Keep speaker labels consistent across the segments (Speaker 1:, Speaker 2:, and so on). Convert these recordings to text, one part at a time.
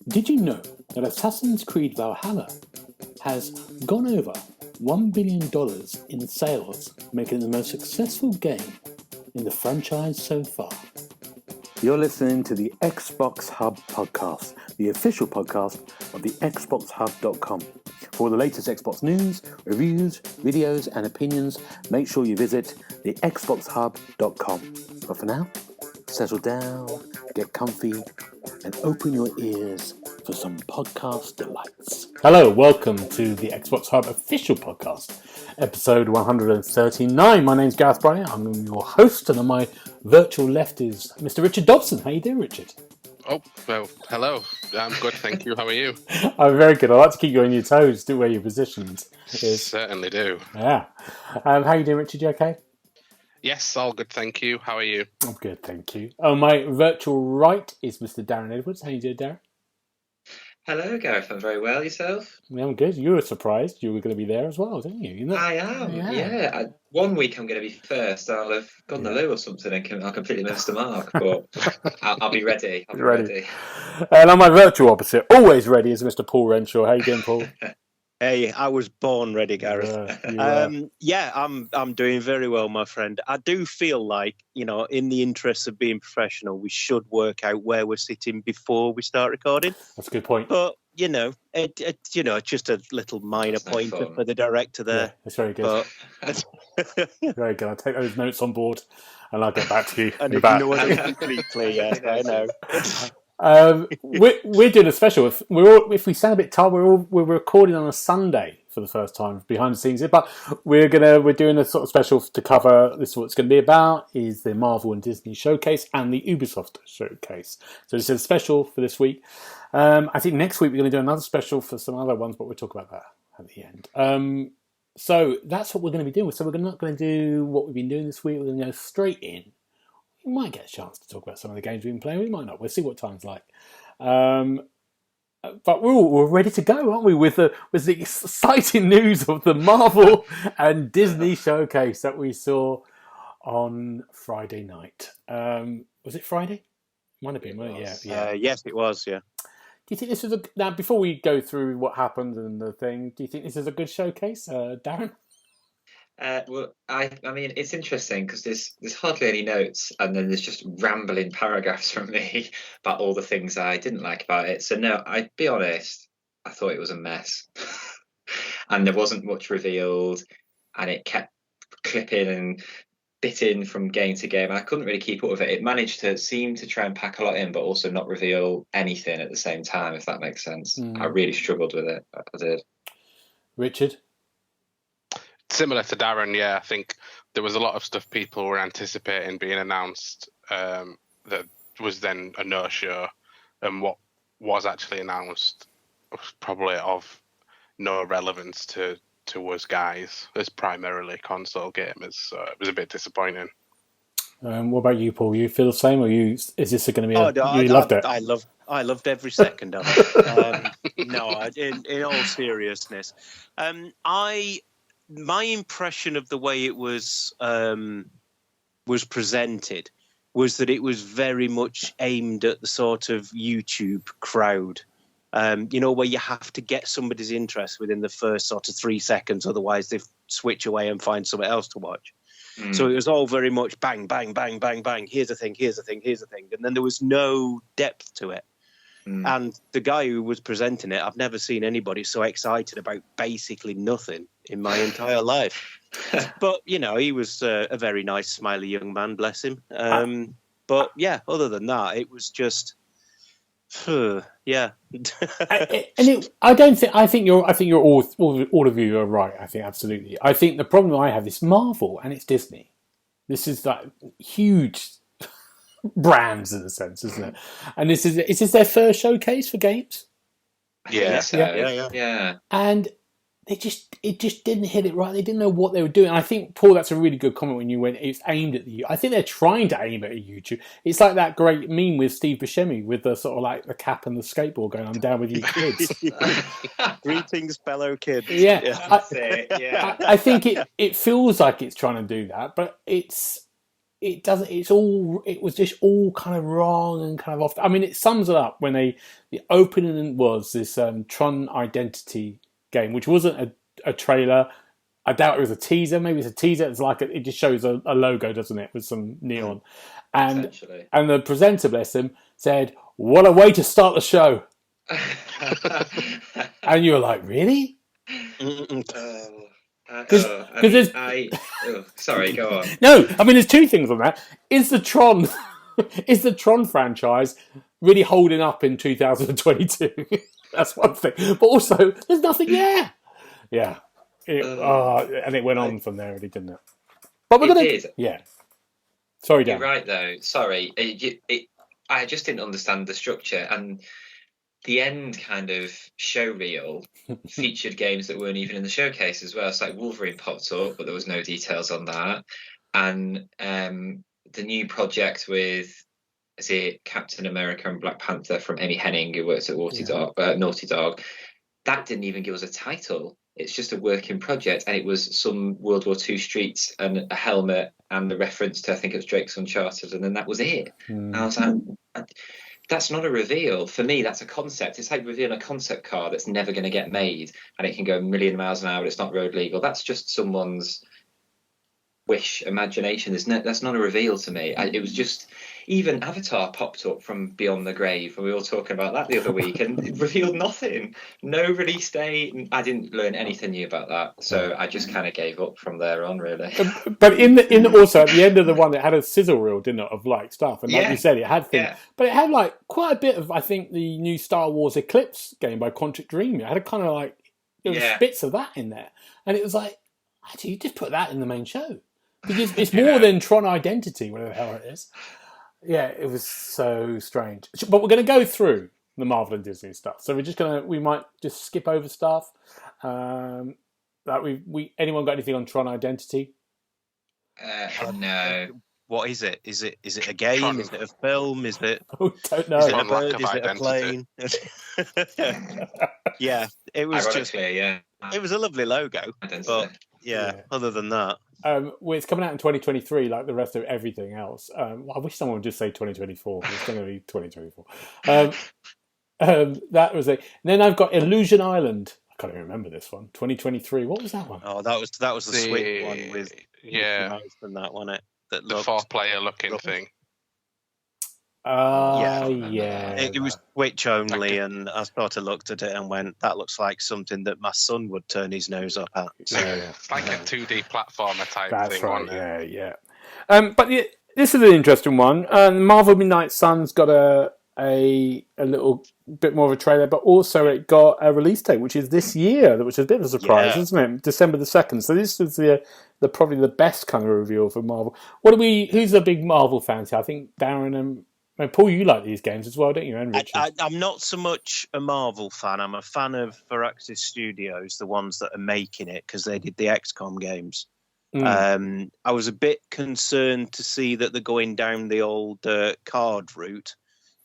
Speaker 1: Did you know that Assassin's Creed Valhalla has gone over $1 billion in sales, making it the most successful game in the franchise so far? You're listening to the Xbox Hub Podcast, the official podcast of the TheXboxHub.com. For the latest Xbox news, reviews, videos, and opinions, make sure you visit the TheXboxHub.com. But for now, settle down, get comfy, and open your ears for some podcast delights. Hello, welcome to the Xbox Hub Official Podcast, episode 139. My name's Gareth Bryant. I'm your host, and on my virtual left is Mr. Richard Dobson. How you doing, Richard?
Speaker 2: Oh, well, hello. I'm good, thank you. How are you?
Speaker 1: I'm very good. I like to keep you on your toes, do where your positions is.
Speaker 2: Certainly do.
Speaker 1: Yeah. How you doing, Richard? You okay?
Speaker 2: Yes, all good, thank you. How are you?
Speaker 1: I'm good, thank you. On my virtual right is Mr. Darren Edwards. How you doing, Darren?
Speaker 3: Hello, Gareth. I'm very well. Yourself?
Speaker 1: Yeah, I'm good. You were surprised you were going to be there as well, didn't you?
Speaker 3: I am. Yeah. 1 week I'm going to be first. I'll have gone the loo or something and I'll completely miss the mark. But I'll be ready. I'll be ready.
Speaker 1: And on my virtual opposite, always ready, is Mr. Paul Renshaw. How you doing, Paul?
Speaker 4: Hey, I was born ready, Gareth. I'm doing very well, my friend. I do feel like, in the interest of being professional, we should work out where we're sitting before we start recording.
Speaker 1: That's a good point.
Speaker 4: But, it's just a little minor pointer for the director there.
Speaker 1: Yeah, it's very good. Very good. I'll take those notes on board and I'll get back to you.
Speaker 4: And ignore them completely, yes, I know.
Speaker 1: We're doing a special. If we sound a bit tired, we're recording on a Sunday for the first time behind the scenes. But we're doing a sort of special to cover. This is what it's going to be about: is the Marvel and Disney showcase and the Ubisoft showcase. So this is a special for this week. I think next week we're going to do another special for some other ones, but we'll talk about that at the end. So that's what we're going to be doing. So we're not going to do what we've been doing this week. We're going to go straight in. We might get a chance to talk about some of the games we've been playing. We might not. We'll see what time's like. But we're ready to go, aren't we? With the exciting news of the Marvel and Disney showcase that we saw on Friday night. Was it Friday? Might have been. Yeah.
Speaker 4: Yes, it was. Yeah.
Speaker 1: Do you think this was now? Before we go through what happened and the thing, do you think this is a good showcase, Darren?
Speaker 3: Well, I mean, it's interesting because there's hardly any notes, and then there's just rambling paragraphs from me about all the things I didn't like about it. So no, I'd be honest, I thought it was a mess, and there wasn't much revealed, and it kept clipping and bitting from game to game. I couldn't really keep up with it. It managed to seem to try and pack a lot in, but also not reveal anything at the same time, if that makes sense. I really struggled with it. I did.
Speaker 1: Richard?
Speaker 2: Similar to Darren, yeah, I think there was a lot of stuff people were anticipating being announced that was then a no-show, and what was actually announced was probably of no relevance to us guys as primarily console gamers, so it was a bit disappointing.
Speaker 1: What about you, Paul? You feel the same, or is this going to be? You loved it.
Speaker 4: I loved every second of it. In all seriousness, my impression of the way it was presented was that it was very much aimed at the sort of YouTube crowd, where you have to get somebody's interest within the first sort of 3 seconds, otherwise they switch away and find something else to watch. So it was all very much bang, bang, bang, bang, bang. Here's a thing, here's a thing, here's a thing. And then there was no depth to it. And the guy who was presenting it, I've never seen anybody so excited about basically nothing in my entire life. But, he was a very nice, smiley young man, bless him. But, yeah, other than that, it was just, yeah.
Speaker 1: I think you're all of you are right. I think absolutely. I think the problem I have is Marvel and it's Disney. This is like huge brands in a sense, isn't it? And is this their first showcase for games?
Speaker 2: Yeah.
Speaker 3: Yeah.
Speaker 1: And it just didn't hit it right. They didn't know what they were doing. And I think, Paul, that's a really good comment when you went, it's aimed at I think they're trying to aim at YouTube. It's like that great meme with Steve Buscemi with the sort of like the cap and the skateboard going, I'm down with you kids.
Speaker 4: Greetings, fellow kids.
Speaker 1: Yeah.
Speaker 3: That's it, yeah.
Speaker 1: I think it feels like it's trying to do that, but it doesn't. It was just all kind of wrong and kind of off. I mean, it sums it up when the opening was this Tron Identity game, which wasn't a trailer. I doubt it was a teaser. Maybe it's a teaser. It's like it just shows a logo, doesn't it, with some neon. And the presenter, bless him, said, "What a way to start the show!" And you were like, "Really?"
Speaker 3: Sorry, go on.
Speaker 1: No, I mean, there's two things on that. Is the Tron franchise really holding up in 2022? That's one thing. But also, there's nothing there. Yeah. And it went on from there, really, didn't it? But we're going to... Yeah. Sorry, Dan.
Speaker 3: You're right, though. Sorry. I just didn't understand the structure. And the end kind of show reel featured games that weren't even in the showcase as well. It's like Wolverine popped up, but there was no details on that. And the new project with... Is it Captain America and Black Panther from Amy Hennig, who works at Naughty Dog? That didn't even give us a title. It's just a working project, and it was some World War II streets and a helmet and the reference to, I think it was Drake's Uncharted, and then that was it. And I was like, that's not a reveal. For me, that's a concept. It's like revealing a concept car that's never going to get made, and it can go a million miles an hour, but it's not road legal. That's just someone's wish, imagination. That's not a reveal to me. It was just, even Avatar popped up from beyond the grave, and we were all talking about that the other week, and it revealed nothing. No release date. I didn't learn anything new about that, so I just kind of gave up from there on, really.
Speaker 1: But also at the end of the one, it had a sizzle reel, didn't it, of like stuff, and like you said, it had things, but it had like quite a bit of, I think, the new Star Wars Eclipse game by Quantic Dream. It had a kind of like there was bits of that in there, and it was like, actually, you just put that in the main show. Because it's more than Tron Identity, whatever the hell it is. Yeah, it was so strange. But we're going to go through the Marvel and Disney stuff. So we might just skip over stuff. Anyone got anything on Tron Identity?
Speaker 3: No.
Speaker 4: What is it? Is it a game?
Speaker 2: Tron.
Speaker 4: Is it a film? Is it?
Speaker 1: Oh, don't know.
Speaker 4: Is it a
Speaker 2: Lack
Speaker 4: bird?
Speaker 2: of
Speaker 4: Is it a
Speaker 2: identity.
Speaker 4: plane? Yeah, it was It was a lovely logo, but other than that.
Speaker 1: Well, it's coming out in 2023, like the rest of everything else. I wish someone would just say 2024. It's going to be 2024. That was it. And then I've got Illusion Island. I can't even remember this one. 2023. What was that one?
Speaker 4: Oh, that was the Switch one with and that one. That
Speaker 2: the 4-player looking thing.
Speaker 4: It was Switch only, and I sort of looked at it and went, "That looks like something that my son would turn his nose up at." So,
Speaker 2: it's like a 2D platformer type
Speaker 1: That's
Speaker 2: thing.
Speaker 1: Right. Yeah. But this is an interesting one. Marvel Midnight Sun's got a little bit more of a trailer, but also it got a release date, which is this year, which is a bit of a surprise, isn't it? December the 2nd. So this is the probably the best kind of reveal for Marvel. Who's a big Marvel fan here? I think Darren and Paul, you like these games as well, don't you, and Richard?
Speaker 4: I'm not so much a Marvel fan. I'm a fan of Firaxis Studios, the ones that are making it, because they did the XCOM games. I was a bit concerned to see that they're going down the old card route.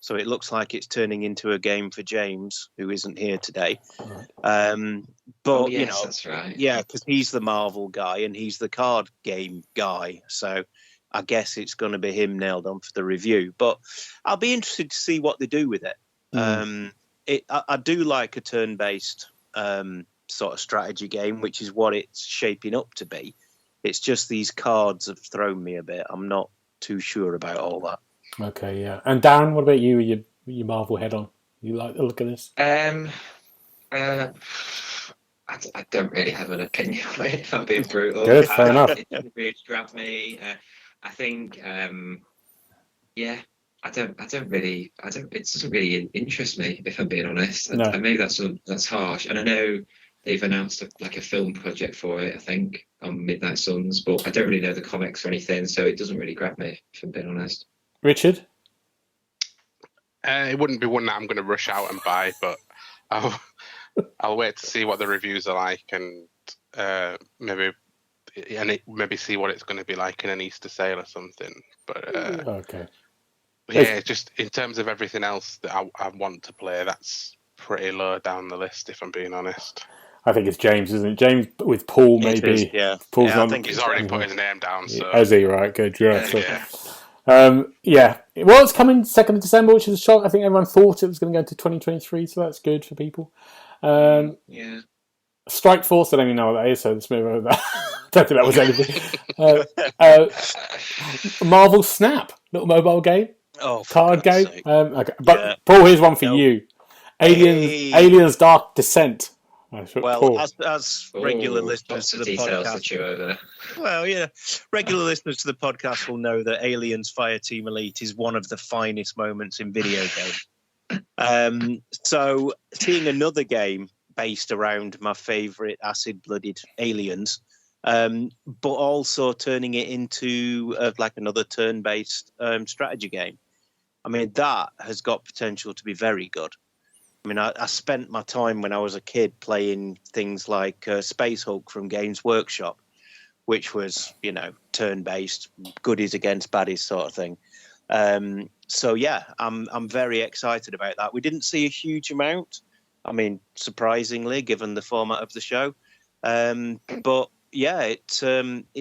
Speaker 4: So it looks like it's turning into a game for James, who isn't here today. But,
Speaker 3: that's right.
Speaker 4: Yeah, because he's the Marvel guy and he's the card game guy. So I guess it's going to be him nailed on for the review. But I'll be interested to see what they do with it. I do like a turn-based sort of strategy game, which is what it's shaping up to be. It's just these cards have thrown me a bit. I'm not too sure about all that.
Speaker 1: Okay, yeah. And Darren, what about you? Your Marvel head on? You like the look of this?
Speaker 3: I don't really have an opinion on it, if I'm being brutal.
Speaker 1: Good, fair enough.
Speaker 3: It didn't really grab me. I think, I don't. It doesn't really interest me, if I'm being honest.
Speaker 1: No.
Speaker 3: Maybe that's harsh. And I know they've announced a film project for it, I think, on Midnight Suns, but I don't really know the comics or anything, so it doesn't really grab me, if I'm being honest.
Speaker 1: Richard?
Speaker 2: It wouldn't be one that I'm going to rush out and buy, but I'll wait to see what the reviews are like, and maybe see what it's going to be like in an Easter sale or something. But
Speaker 1: okay.
Speaker 2: Yeah, just in terms of everything else that I want to play, that's pretty low down the list, if I'm being honest.
Speaker 1: I think it's James, isn't it? James with Paul, maybe.
Speaker 4: It is, yeah.
Speaker 1: Paul's
Speaker 4: I
Speaker 1: not.
Speaker 4: think
Speaker 2: He's already put his name down. So
Speaker 1: Has he? Right, good. Yeah.
Speaker 2: yeah.
Speaker 1: Yeah. Well, it's coming 2nd of December, which is a shock. I think everyone thought it was going to go to 2023, so that's good for people.
Speaker 3: Yeah.
Speaker 1: Strike Force, I don't even know what that is, so let's move over that. I don't think that was anything. Marvel Snap, little mobile game.
Speaker 4: Oh,
Speaker 1: card game.
Speaker 4: Sake.
Speaker 1: Okay. But Paul, here's one for you. Aliens Dark Descent.
Speaker 4: Well, as regular listeners
Speaker 3: lots
Speaker 4: to
Speaker 3: of
Speaker 4: the
Speaker 3: details
Speaker 4: podcast,
Speaker 3: to chew over.
Speaker 4: well, yeah, regular listeners to the podcast will know that Aliens Fireteam Elite is one of the finest moments in video games. So seeing another game based around my favourite acid-blooded aliens, but also turning it into like another turn-based strategy game. I mean, that has got potential to be very good. I mean, I spent my time when I was a kid playing things like Space Hulk from Games Workshop, which was, turn-based, goodies against baddies sort of thing. So yeah, I'm very excited about that. We didn't see a huge amount. I mean, surprisingly, given the format of the show, but yeah, it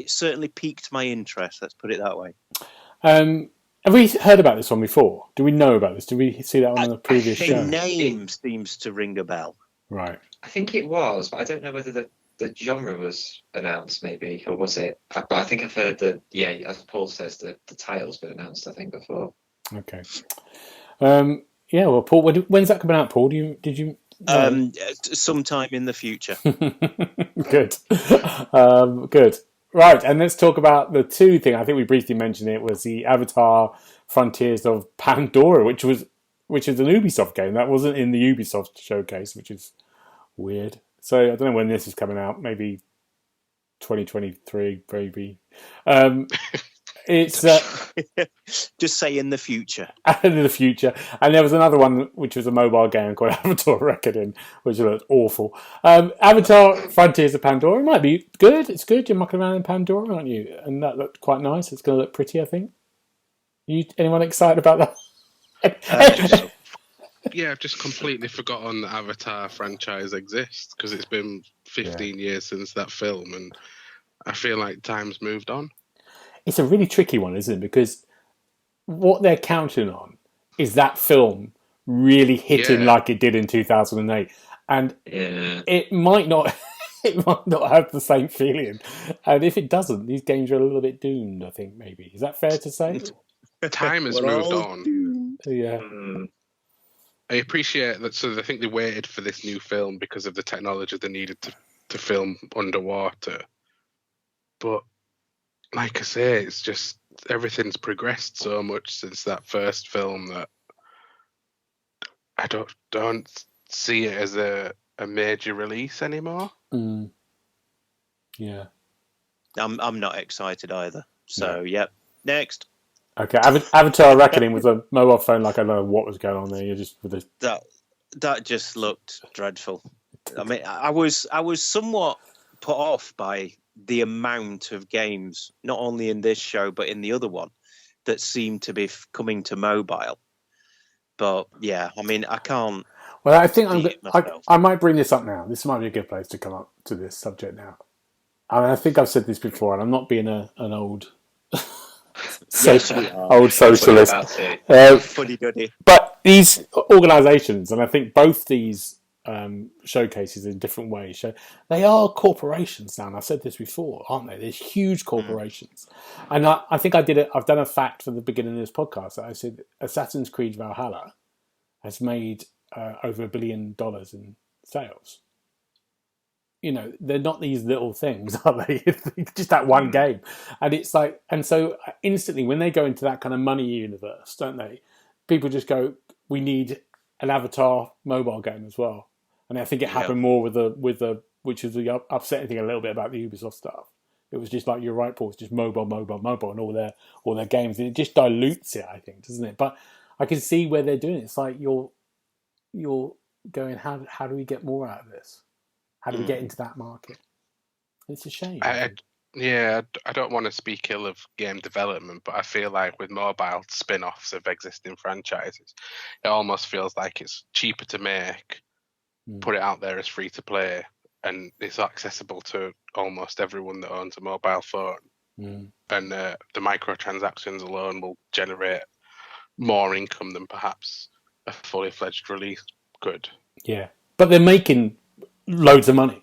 Speaker 4: certainly piqued my interest. Let's put it that way.
Speaker 1: Have we heard about this one before? Do we know about this? Did we see that on a previous show?
Speaker 4: The name seems to ring a bell.
Speaker 1: Right.
Speaker 3: I think it was, but I don't know whether the genre was announced, maybe, or was it? But I think I've heard that. Yeah, as Paul says, the title's been announced. I think before.
Speaker 1: Okay. Yeah. Well, Paul, when's that coming out? Paul, did you?
Speaker 4: Sometime in the future.
Speaker 1: Good. Good. Right, and let's talk about the two thing. I think we briefly mentioned it was the Avatar: Frontiers of Pandora, which is an Ubisoft game that wasn't in the Ubisoft showcase, which is weird. So I don't know when this is coming out. Maybe 2023, maybe. It's
Speaker 4: just say in the future.
Speaker 1: In the future, and there was another one which was a mobile game called Avatar Reckoning, which looked awful. Avatar: Frontiers of Pandora might be good. It's good. You're mucking around in Pandora, aren't you? And that looked quite nice. It's going to look pretty, I think. Anyone excited about that?
Speaker 2: I've just completely forgotten the Avatar franchise exists because it's been 15 years since that film, and I feel like time's moved on.
Speaker 1: It's a really tricky one, isn't it? Because what they're counting on is that film really hitting like it did in 2008, and it might not have the same feeling. And if it doesn't, these games are a little bit doomed. I think maybe is that fair to say?
Speaker 2: Time has moved on.
Speaker 1: Yeah.
Speaker 2: I appreciate that. So I think they waited for this new film because of the technology they needed to film underwater, but. Like I say, it's just everything's progressed so much since that first film that I don't see it as a major release anymore.
Speaker 1: Yeah,
Speaker 4: I'm not excited either. So yep, next.
Speaker 1: Okay, Avatar Reckoning was a mobile phone. Like I don't know what was going on there. You're just with
Speaker 4: that just looked dreadful. I mean, I was somewhat put off by the amount of games, not only in this show but in the other one, that seem to be coming to mobile. But yeah, I mean, I can't.
Speaker 1: Well, I think I might bring this up now. This might be a good place to come up to this subject now. I think I've said this before, and I'm not being an old old socialist.
Speaker 4: Fuddy-duddy.
Speaker 1: But these organisations, and I think both these showcases in different ways, they are corporations now. And I've said this before, aren't they? They're huge corporations. And I think I've done a fact for the beginning of this podcast that I said Assassin's Creed Valhalla has made over $1 billion in sales. They're not these little things, are they? Just that one game. And it's like, and so instantly when they go into that kind of money universe, don't they? People just go, we need an Avatar mobile game as well. And I think it happened more with the which is the upsetting thing a little bit about the Ubisoft stuff. It was just like, you're right, Paul, it's just mobile, and all their games. And it just dilutes it, I think, doesn't it? But I can see where they're doing it. It's like you're going, how do we get more out of this? How do we get into that market? It's a shame.
Speaker 2: I don't want to speak ill of game development, but I feel like with mobile spin-offs of existing franchises, it almost feels like it's cheaper to make, put it out there as free to play, and it's accessible to almost everyone that owns a mobile phone. And the microtransactions alone will generate more income than perhaps a fully fledged release could.
Speaker 1: Yeah, but they're making loads of money.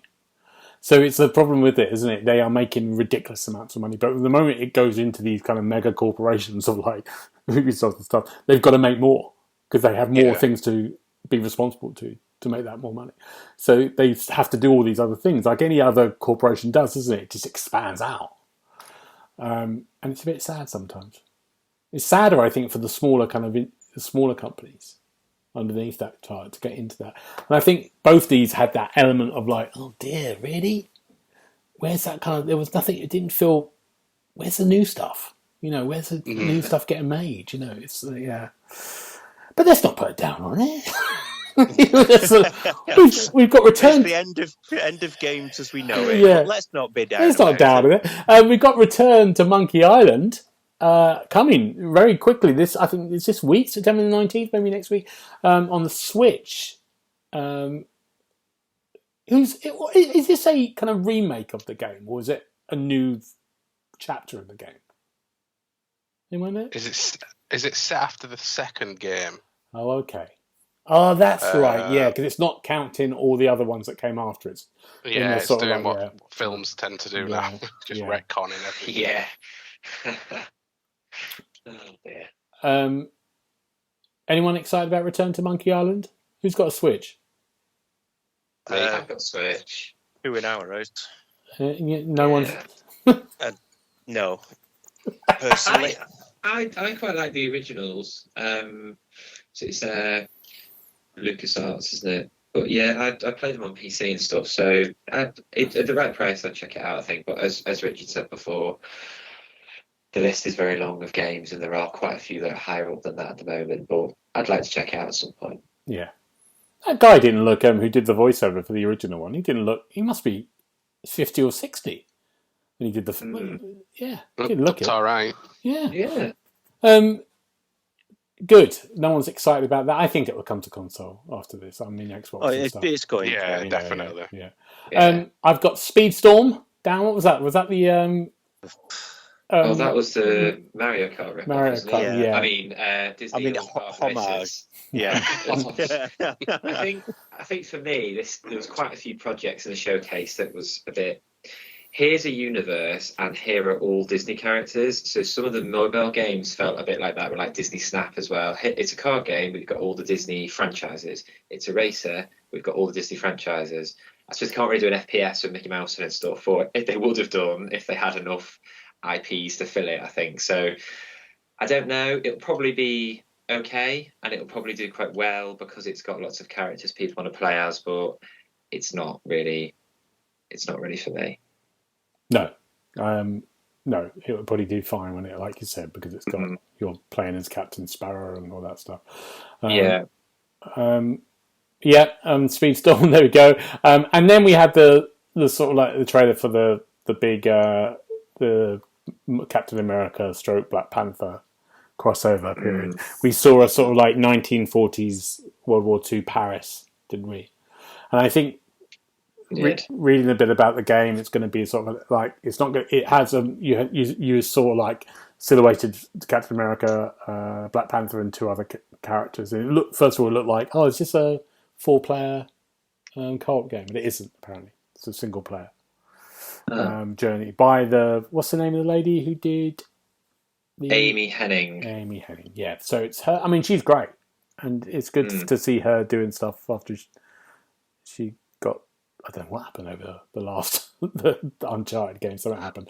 Speaker 1: So it's the problem with it, isn't it? They are making ridiculous amounts of money. But the moment it goes into these kind of mega corporations of like Ubisoft and stuff, they've got to make more because they have more things to be responsible to make that more money. So they have to do all these other things like any other corporation does, isn't it? It just expands out. And it's a bit sad sometimes. It's sadder, I think, for the smaller companies underneath that chart to get into that. And I think both these had that element of like, oh dear, really? Where's that kind of, there was nothing, it didn't feel, where's the new stuff? Where's the new stuff getting made? It's, yeah. But let's not put it down on it. we've got Return.
Speaker 4: It's the end of games as we know it.
Speaker 1: Yeah.
Speaker 4: But let's not be down.
Speaker 1: Let's not down on it. We've got Return to Monkey Island. Coming very quickly. I think it's this week, September the 19th, maybe next week, on the Switch. Is this a kind of remake of the game, or is it a new chapter of the game? Anyone know?
Speaker 2: Is it set after the second game?
Speaker 1: Oh, okay. Oh, that's right. Yeah, because it's not counting all the other ones that came after it.
Speaker 2: Yeah, it's doing what films tend to do now, just retconning everything.
Speaker 3: Yeah. Oh dear.
Speaker 1: Anyone excited about Return to Monkey Island? Who's got a Switch?
Speaker 3: I've got Switch.
Speaker 4: Who in our house?
Speaker 1: No one's.
Speaker 4: No. Personally,
Speaker 3: I quite like the originals. So it's LucasArts, isn't it? But yeah, I played them on PC and stuff. So at the right price, I'd check it out, I think. But as Richard said before, the list is very long of games, and there are quite a few that are higher up than that at the moment. But I'd like to check it out at some point.
Speaker 1: Yeah, that guy didn't look. Who did the voiceover for the original one? He didn't look. He must be 50 or 60 when he did the. Yeah, he didn't look it.
Speaker 2: All right.
Speaker 1: Yeah. Good. No one's excited about that. I think it will come to console after this. I mean, Xbox.
Speaker 4: Oh, it's going.
Speaker 2: Yeah, definitely.
Speaker 1: Yeah. I've got Speedstorm down. What was that? Was that the?
Speaker 3: That was the Mario Kart rip.
Speaker 1: Mario Kart, yeah.
Speaker 3: I mean, Disney.
Speaker 4: homage. Yeah.
Speaker 3: I think for me, there was quite a few projects in the showcase that was a bit. Here's a universe, and here are all Disney characters. So some of the mobile games felt a bit like that, like Disney Snap as well. It's a card game, we've got all the Disney franchises. It's a racer, we've got all the Disney franchises. I suppose they can't really do an FPS with Mickey Mouse and stuff, or if they would have done if they had enough IPs to fill it, I think. So I don't know. It'll probably be okay, and it'll probably do quite well because it's got lots of characters people want to play as, but it's not really for me.
Speaker 1: No, it would probably do fine when it, like you said, because it's got you're playing as Captain Sparrow and all that stuff. Speedstorm. There we go. And then we had the sort of like the trailer for the big the Captain America / Black Panther crossover period. We saw a sort of like 1940s World War II Paris, didn't we? And I think. Reading a bit about the game, it's going to be sort of like it's not good. It has you saw like silhouetted Captain America, Black Panther, and two other characters. And it looked like it's just a 4-player co-op game, but it isn't. Apparently, it's a single player journey by what's the name of the lady who did
Speaker 3: Amy Hennig.
Speaker 1: Amy Hennig, yeah. So it's her. I mean, she's great, and it's good to see her doing stuff after she got. I don't know what happened over the last the Uncharted game. Something happened,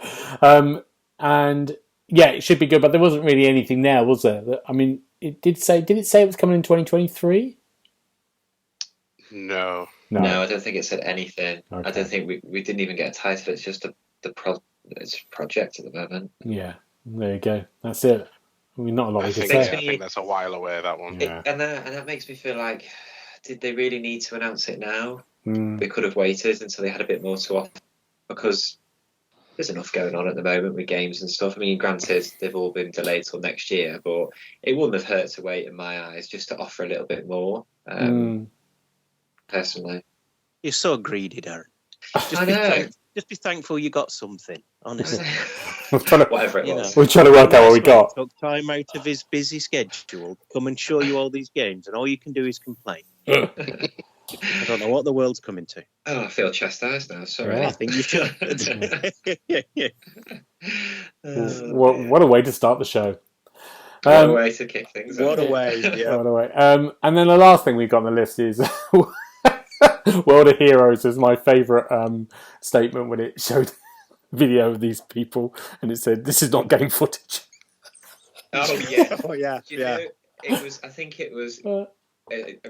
Speaker 1: and yeah, it should be good. But there wasn't really anything there, was there? I mean, did it say it was coming in 2023?
Speaker 2: No,
Speaker 3: I don't think it said anything.
Speaker 1: Okay.
Speaker 3: I don't think we didn't even get a title. It's just it's a project at the moment.
Speaker 1: Yeah, there you go. That's it. I mean, not a lot we can say.
Speaker 2: I think that's a while away. That one.
Speaker 3: And that makes me feel like did they really need to announce it now?
Speaker 1: Mm.
Speaker 3: They could have waited until they had a bit more to offer, because there's enough going on at the moment with games and stuff. I mean, granted, they've all been delayed till next year, but it wouldn't have hurt to wait, in my eyes, just to offer a little bit more. Personally,
Speaker 4: You're so greedy, Darren.
Speaker 3: I know.
Speaker 4: Just be thankful you got something, honestly.
Speaker 3: Whatever it was.
Speaker 1: We're trying to work out what we got.
Speaker 4: Took time out of his busy schedule, come and show you all these games, and all you can do is complain. I don't know what the world's coming to.
Speaker 3: Oh, I feel chastised now. Sorry.
Speaker 1: Yeah.
Speaker 4: I think you should.
Speaker 1: What a way to start the show.
Speaker 3: What a way to kick things off.
Speaker 4: What a way, yeah.
Speaker 1: What a way. And then the last thing we've got on the list is World of Heroes is my favourite statement when it showed video of these people and it said, "This is not game footage."
Speaker 3: Oh, yeah.
Speaker 4: Oh, yeah.
Speaker 3: You know, I think it was...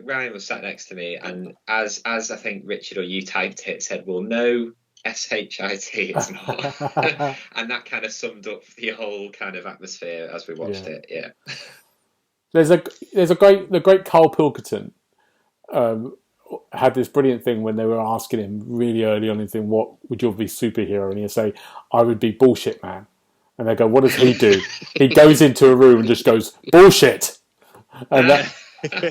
Speaker 3: Ryan was sat next to me, and as I think Richard or you typed it, said, "Well, no SHIT, it's not," and that kind of summed up the whole kind of atmosphere as we watched it. Yeah.
Speaker 1: There's a great Carl Pilkington had this brilliant thing when they were asking him really early on in the thing, what would you be superhero? And he'd say, "I would be Bullshit Man." And they go, "What does he do?" He goes into a room and just goes, "Bullshit," and that.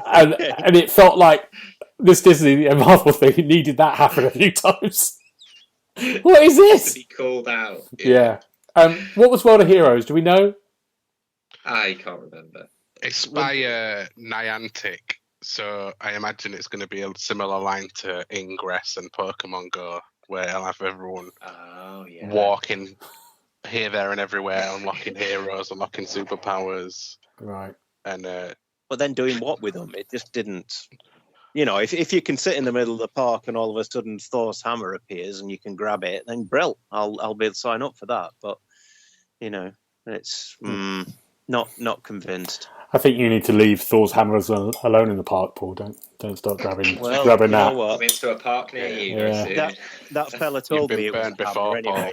Speaker 1: And it felt like this Disney and Marvel thing needed that happen a few times. What is this?
Speaker 3: To be called out.
Speaker 1: Yeah. What was World of Heroes? Do we know?
Speaker 3: I can't remember.
Speaker 2: It's by Niantic, so I imagine it's going to be a similar line to Ingress and Pokemon Go, where I'll have everyone walking here, there, and everywhere, unlocking heroes, unlocking superpowers.
Speaker 1: Right.
Speaker 2: And
Speaker 4: but then doing what with them? It just didn't. You know, if you can sit in the middle of the park and all of a sudden Thor's hammer appears and you can grab it, then brill, I'll be able to sign up for that. But you know, it's not convinced.
Speaker 1: I think you need to leave Thor's hammers alone in the park, Paul. Don't start grabbing that.
Speaker 3: Come into a park near you.
Speaker 1: Yeah.
Speaker 4: That fella told me it was
Speaker 2: before,
Speaker 4: anyway.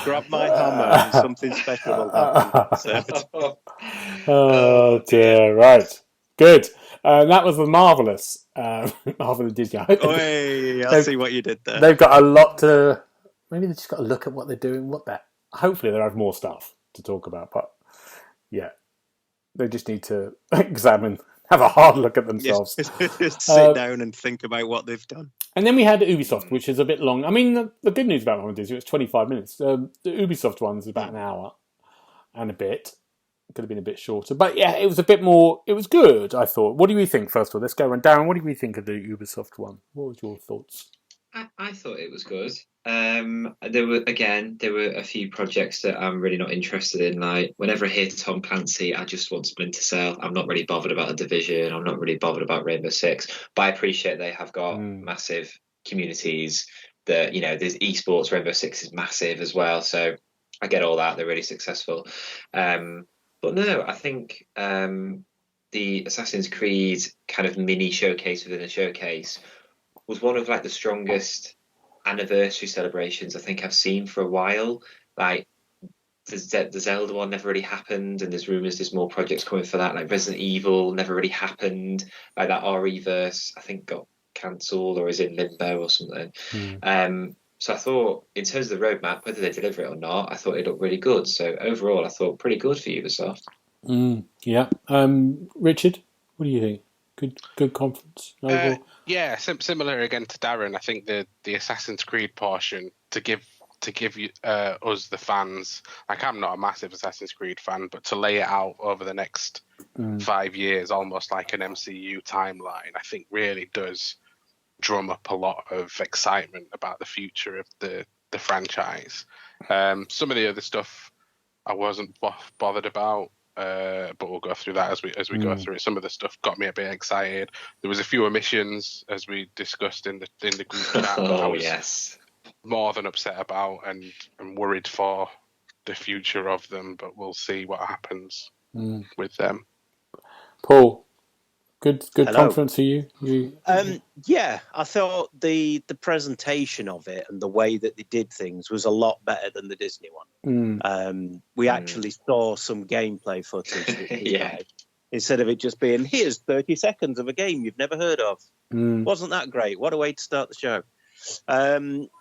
Speaker 4: Grab my hammer and something special will happen.
Speaker 1: Oh dear! Right, good. That was the marvelous Marvel and Disney.
Speaker 4: I see what you did there.
Speaker 1: They've got a lot to. Maybe they just got to look at what they're doing. Hopefully, they'll have more stuff to talk about. But yeah, they just need to have a hard look at themselves.
Speaker 4: Just sit down and think about what they've done.
Speaker 1: And then we had Ubisoft, which is a bit long. I mean, the good news about Marvel and Disney, it's 25 minutes. The Ubisoft one's about an hour and a bit. Could have been a bit shorter. But yeah, it was a bit more... It was good, I thought. What do you think, first of all? Let's go around. Darren, what do you think of the Ubisoft one? What was your thoughts?
Speaker 3: I thought it was good. There were a few projects that I'm really not interested in. Like, whenever I hear Tom Clancy, I just want Splinter Cell. I'm not really bothered about The Division. I'm not really bothered about Rainbow Six. But I appreciate they have got massive communities. That, you know, there's esports. Rainbow Six is massive as well. So I get all that. They're really successful. But no, I think the Assassin's Creed kind of mini showcase within a showcase was one of like the strongest anniversary celebrations I think I've seen for a while. Like the Zelda one never really happened, and there's rumours there's more projects coming for that. Like Resident Evil never really happened. Like that RE-verse I think got cancelled or is in limbo or something. So I thought, in terms of the roadmap, whether they deliver it or not, I thought it looked really good. So overall, I thought pretty good for Ubisoft.
Speaker 1: Yeah. Richard, what do you think? Good conference overall?
Speaker 2: Yeah, similar again to Darren. I think the Assassin's Creed portion to give you us the fans. Like, I'm not a massive Assassin's Creed fan, but to lay it out over the next 5 years, almost like an MCU timeline, I think really does drum up a lot of excitement about the future of the franchise. Some of the other stuff I wasn't bothered about, but we'll go through that as we go through it. Some of the stuff got me a bit excited. There was a few omissions, as we discussed in the group chat. I was more than upset about and worried for the future of them, but we'll see what happens with them.
Speaker 1: Paul, good
Speaker 4: Hello.
Speaker 1: conference for you?
Speaker 4: Yeah, I thought the presentation of it and the way that they did things was a lot better than the Disney one. We actually saw some gameplay footage. instead of it just being, here's 30 seconds of a game you've never heard of. Wasn't that great? What a way to start the show.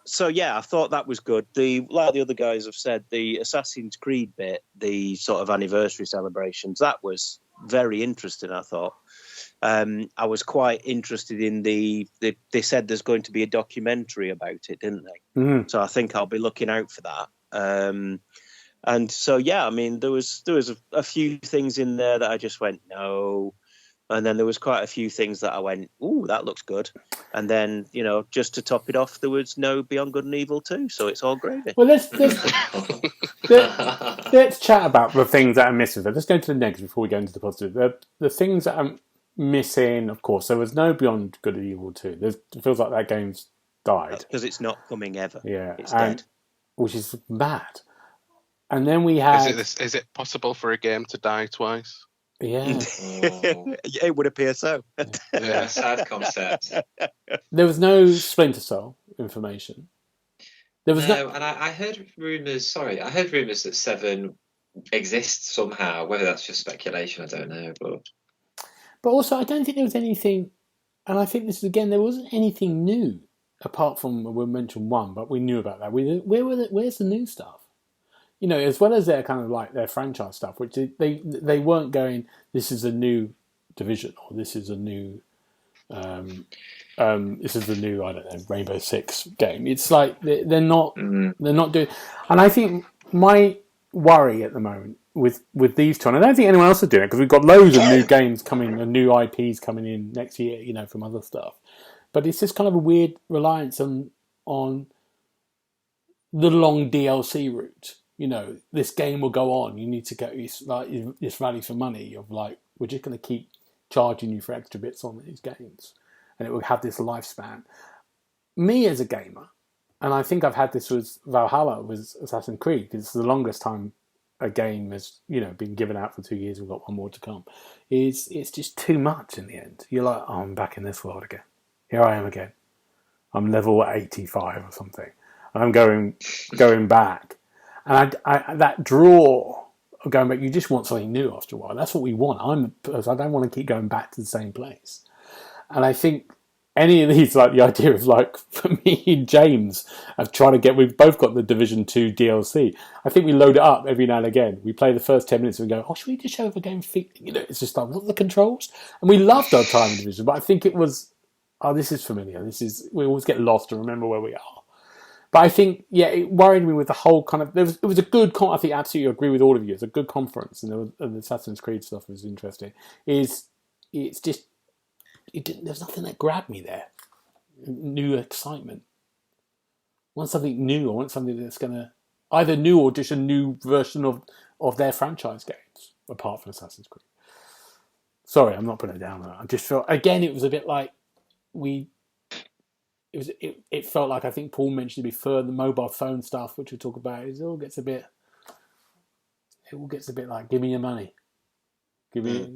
Speaker 4: So yeah, I thought that was good. Like the other guys have said, the Assassin's Creed bit, the sort of anniversary celebrations, that was very interesting, I thought. I was quite interested in they said there's going to be a documentary about it, didn't they? So I think I'll be looking out for that. And so, yeah, I mean, there was a few things in there that I just went, no. And then there was quite a few things that I went, ooh, that looks good. And then, just to top it off, there was no Beyond Good and Evil 2. So it's all gravy.
Speaker 1: Well, let's chat about the things that are missing. Let's go to the negatives before we go into the positive. The things that are missing, of course, there was no Beyond Good and Evil 2. It feels like that game's died.
Speaker 4: Because it's not coming ever.
Speaker 1: Yeah.
Speaker 4: It's dead.
Speaker 1: Which is mad. And then we had...
Speaker 2: Is it possible for a game to die twice?
Speaker 1: Yeah.
Speaker 4: It would appear so.
Speaker 3: Yeah, sad concept.
Speaker 1: There was no Splinter Cell information. There was
Speaker 3: no, and I heard rumours. I heard rumours that 7 exists somehow. Whether that's just speculation, I don't know.
Speaker 1: But also, I don't think there was anything. And I think this is again, there wasn't anything new apart from we mentioned one, but we knew about that. Where's the new stuff? As well as their kind of like their franchise stuff, which they weren't going, this is a new Division or this is a new, this is the new, I don't know, Rainbow Six game. It's like they're not doing. And I think my worry at the moment with these two, and I don't think anyone else is doing it because we've got loads of new games coming and new IPs coming in next year, from other stuff. But it's just kind of a weird reliance on the long DLC route. This game will go on. You need to get this value for money of like, we're just going to keep charging you for extra bits on these games. And it will have this lifespan. Me as a gamer, and I think I've had this with Valhalla, with Assassin's Creed, because it's the longest time a game has, been given out for 2 years. We've got one more to come. It's just too much in the end. You're like, oh, I'm back in this world again. Here I am again. I'm level 85 or something. And I'm going back. And that draw of going back, you just want something new after a while. That's what we want. I don't want to keep going back to the same place. And I think any of these, like the idea of like, for me and James, of trying to we've both got the Division 2 DLC. I think we load it up every now and again. We play the first 10 minutes and we go, oh, should we just show the game? It's just like, what are the controls? And we loved our time in Division, but I think it was, oh, this is familiar. We always get lost and remember where we are. But I think, it worried me with the whole kind of... It was a good... I think I absolutely agree with all of you. It's a good conference, and the Assassin's Creed stuff was interesting. It's just... There's nothing that grabbed me there. New excitement. I want something new. I want something that's going to... Either new or just a new version of their franchise games, apart from Assassin's Creed. Sorry, I'm not putting it down. I just felt... Again, it was a bit like It felt like, I think Paul mentioned before, the mobile phone stuff, which we talk about, it all gets a bit like, give me your money. Give me,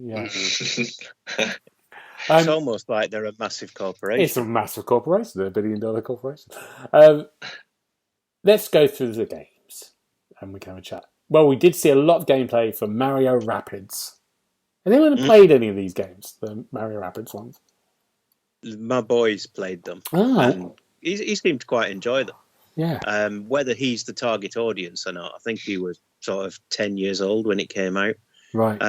Speaker 4: It's almost like they're a massive corporation.
Speaker 1: It's a massive corporation. They're $1 billion corporation. Let's go through the games and we can have a chat. Well, we did see a lot of gameplay from Mario Rapids. Has anyone played any of these games, the Mario Rapids ones?
Speaker 4: My boys played them. And he seemed to quite enjoy them.
Speaker 1: Yeah.
Speaker 4: Whether he's the target audience or not, I think he was sort of 10 years old when it came out.
Speaker 1: Right.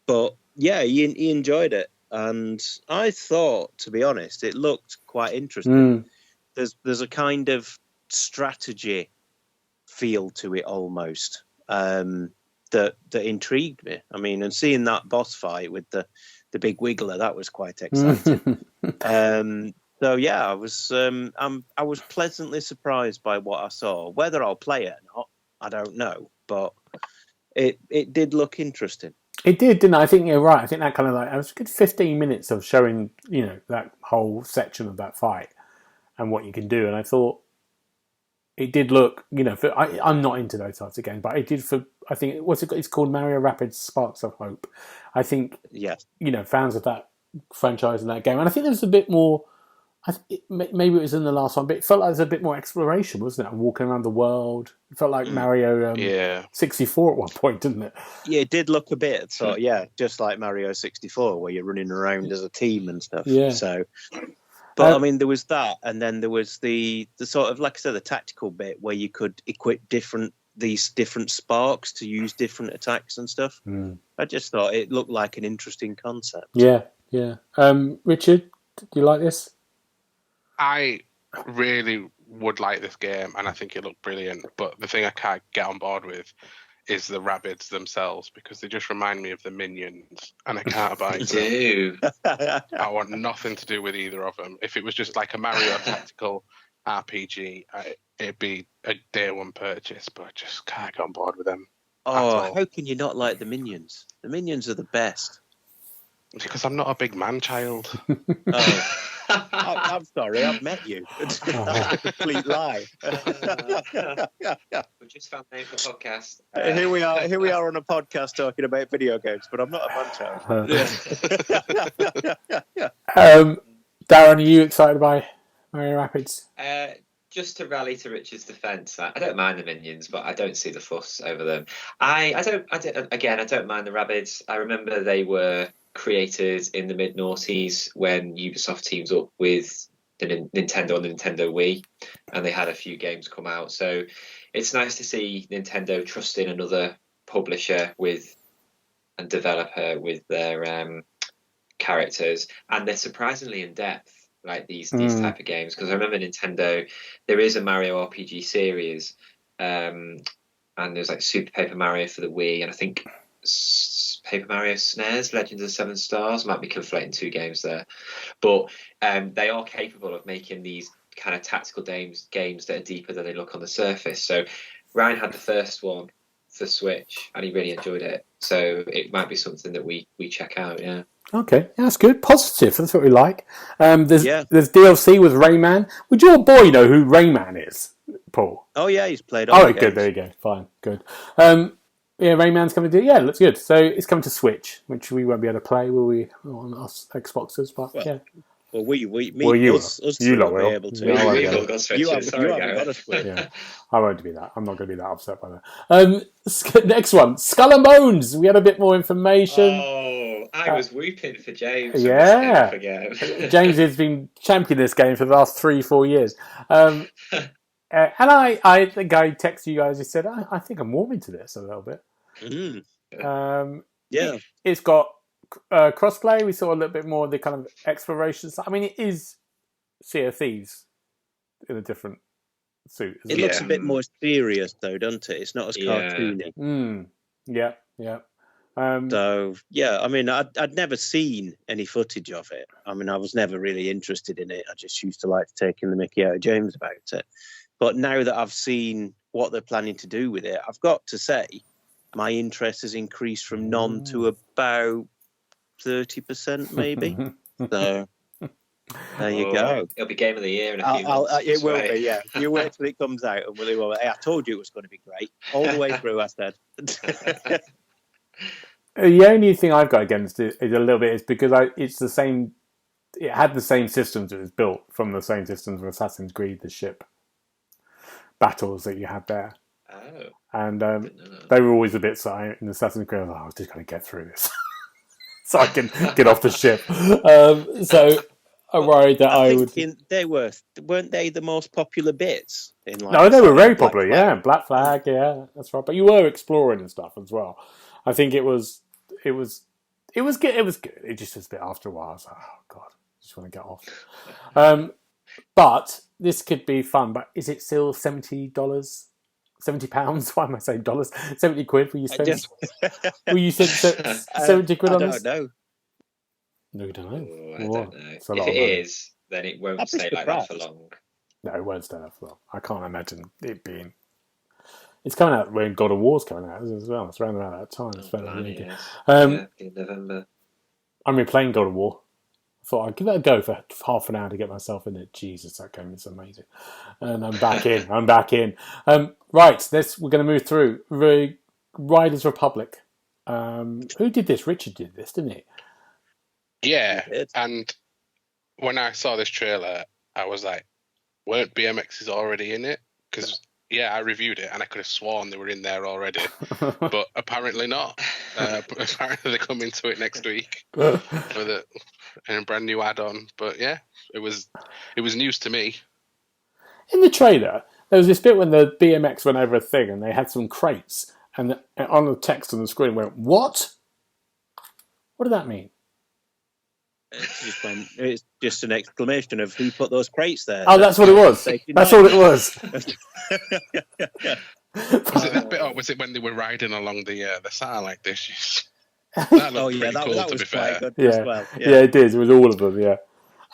Speaker 4: But yeah, he enjoyed it. And I thought, to be honest, it looked quite interesting. There's a kind of strategy feel to it almost that intrigued me. I mean, and seeing that boss fight with the big wiggler, that was quite exciting. So yeah, I was pleasantly surprised by what I saw. Whether I'll play it or not, I don't know, but it did look interesting.
Speaker 1: It did, didn't it? I think you're right. I think that kind of like, it was a good 15 minutes of showing, that whole section of that fight and what you can do. And I thought it did look, I'm not into those types of games, but it did I think, it's called Mario Rapids Sparks of Hope. I think,
Speaker 4: yes,
Speaker 1: fans of that franchise and that game. And I think there was a bit more, maybe it was in the last one, but it felt like there was a bit more exploration, wasn't it? And walking around the world. It felt like Mario 64 at one point, didn't it?
Speaker 4: Yeah, it did look a bit just like Mario 64, where you're running around as a team and stuff.
Speaker 1: Yeah.
Speaker 4: So, but I mean, there was that, and then there was the sort of, like I said, the tactical bit where you could equip these different sparks to use different attacks and stuff. I just thought it looked like an interesting concept.
Speaker 1: Yeah. Richard, do you like this?
Speaker 2: I really would like this game, and I think it looked brilliant. But the thing I can't get on board with is the rabbits themselves, because they just remind me of the Minions, and I can't abide them. I want nothing to do with either of them. If it was just like a Mario tactical RPG, it'd be a day one purchase, but I just can't get on board with them.
Speaker 4: Oh, how can you not like the Minions? The Minions are the best.
Speaker 2: Because I'm not a big man child.
Speaker 4: I'm sorry, I've met you. That's a complete lie.
Speaker 3: We just found the name for the podcast.
Speaker 4: Here we are on a podcast talking about video games, but I'm not a man child.
Speaker 1: Darren, are you excited by Mario Rabbids?
Speaker 3: Just to rally to Richard's defence, I don't mind the Minions, but I don't see the fuss over them. I don't mind the Rabbids. I remember they were created in the mid-noughties when Ubisoft teamed up with the Nintendo and the Nintendo Wii, and they had a few games come out. So it's nice to see Nintendo trusting another publisher and developer with their characters, and they're surprisingly in depth, like these type of games. Because I remember Nintendo, there is a Mario RPG series, and there's like Super Paper Mario for the Wii, and I think Paper Mario SNES, Legends of Seven Stars. Might be conflating two games there, but they are capable of making these kind of tactical games that are deeper than they look on the surface. So Ryan had the first one for Switch, and he really enjoyed it. So it might be something that we check out. Yeah.
Speaker 1: Okay, that's good. Positive. That's what we like. There's DLC with Rayman. Would your boy know who Rayman is, Paul?
Speaker 4: Oh yeah, he's played all the games.
Speaker 1: Good. There you go. Fine. Good. Yeah, Rayman's coming to... Yeah, looks good. So it's coming to Switch, which we won't be able to play, will we, on us Xboxes? But yeah.
Speaker 4: Well, you
Speaker 1: lot
Speaker 4: will be able to.
Speaker 3: We've all got Switches.
Speaker 4: You haven't got a Switch.
Speaker 1: Yeah, I won't be that. I'm not going to be that upset by that. Next one, Skull and Bones. We had a bit more information.
Speaker 3: Oh, I was whooping for James.
Speaker 1: Yeah. James has been championing this game for the last 3-4 years. And I think I texted you guys and said, I think I'm warming to this a little bit. It's got crossplay. We saw a little bit more of the kind of exploration stuff. I mean, it is Sea of Thieves in a different suit.
Speaker 4: It looks a bit more serious, though, doesn't it? It's not as cartoony.
Speaker 1: Yeah.
Speaker 4: So, yeah, I mean, I'd never seen any footage of it. I mean, I was never really interested in it. I just used to like taking the mickey out of James about it. But now that I've seen what they're planning to do with it, I've got to say my interest has increased from none to about 30%, maybe. So there you go.
Speaker 3: It'll be game of the year in a few months.
Speaker 4: It will be, yeah. You wait till it comes out, and I told you it was going to be great all the way through. I said.
Speaker 1: The only thing I've got against it is a little bit is because it's the same. It had the same systems. It was built from the same systems of Assassin's Creed, the ship battles that you had there.
Speaker 3: Oh.
Speaker 1: And they were always a bit silent in Assassin's Creed. I was just going to get through this so I can get off the ship. So I'm worried that I would.
Speaker 4: Weren't they the most popular bits?
Speaker 1: No, they were very popular. Yeah, Black Flag. Yeah, that's right. But you were exploring and stuff as well. I think it was good. It just was a bit after a while. I was like, oh god, I just want to get off. But this could be fun. But is it still $70? £70? Why am I saying dollars? 70 quid? Will you spend? Will you spend 70 quid on this?
Speaker 4: I don't know.
Speaker 1: No, you don't know.
Speaker 3: I don't know. If it is, then it won't stay like that for long.
Speaker 1: No, it won't stay that for long. I can't imagine it being. It's coming out when God of War's coming out as well. It's around about that time.
Speaker 3: In November.
Speaker 1: I'm replaying God of War. I thought I'd give that a go for half an hour to get myself in it. Jesus, that game is amazing. And I'm back in. Right, we're going to move through. Riders Republic. Who did this? Richard did this, didn't he?
Speaker 2: Yeah, and when I saw this trailer, I was like, weren't BMXs already in it? Because I reviewed it and I could have sworn they were in there already, but apparently not. Apparently they're coming to it next week for a brand new add-on. But yeah, it was news to me.
Speaker 1: In the trailer, there was this bit when the BMX went over a thing and they had some crates, and on the text on the screen went, "What? What did that mean?"
Speaker 4: It's just an exclamation of who put those crates there.
Speaker 1: Oh, that's what it was. That's all it was.
Speaker 2: Was it that bit, or was it when they were riding along the satellite dishes? That looked pretty cool, to be fair.
Speaker 4: Good as well.
Speaker 1: Yeah, it did. It was all of them. Yeah.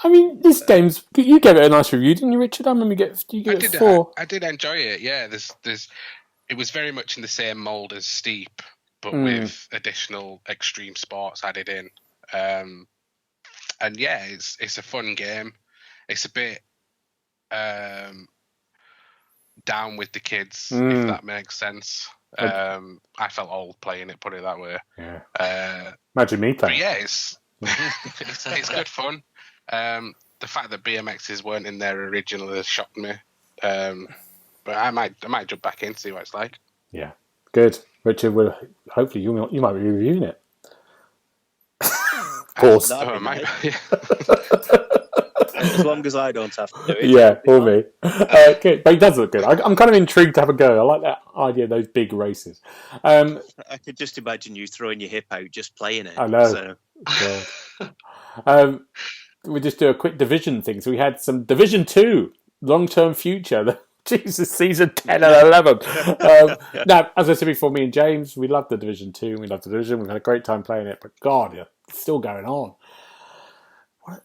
Speaker 1: I mean, this game's. You gave it a nice review, didn't you, Richard? I remember you gave it 4.
Speaker 2: I did enjoy it. Yeah, it was very much in the same mold as Steep, but with additional extreme sports added in. And yeah, it's a fun game. It's a bit down with the kids, if that makes sense. I felt old playing it, put it that way.
Speaker 1: Yeah. Imagine me playing.
Speaker 2: But yeah, it's good fun. The fact that BMXs weren't in there originally shocked me. But I might jump back in and see what it's like.
Speaker 1: Yeah, good. Richard, hopefully you might be reviewing it. Of course.
Speaker 4: As long as I don't have to do it.
Speaker 1: Yeah, or me. Good. But it does look good. I'm kind of intrigued to have a go. I like that idea of those big races.
Speaker 4: I could just imagine you throwing your hip out just playing it.
Speaker 1: I know. So. We just do a quick Division thing. So we had some Division 2, long-term future. Jesus, season 10 and 11. Now, as I said before, me and James, we love the Division 2. We love the Division. We've had a great time playing it. But God, it's still going on.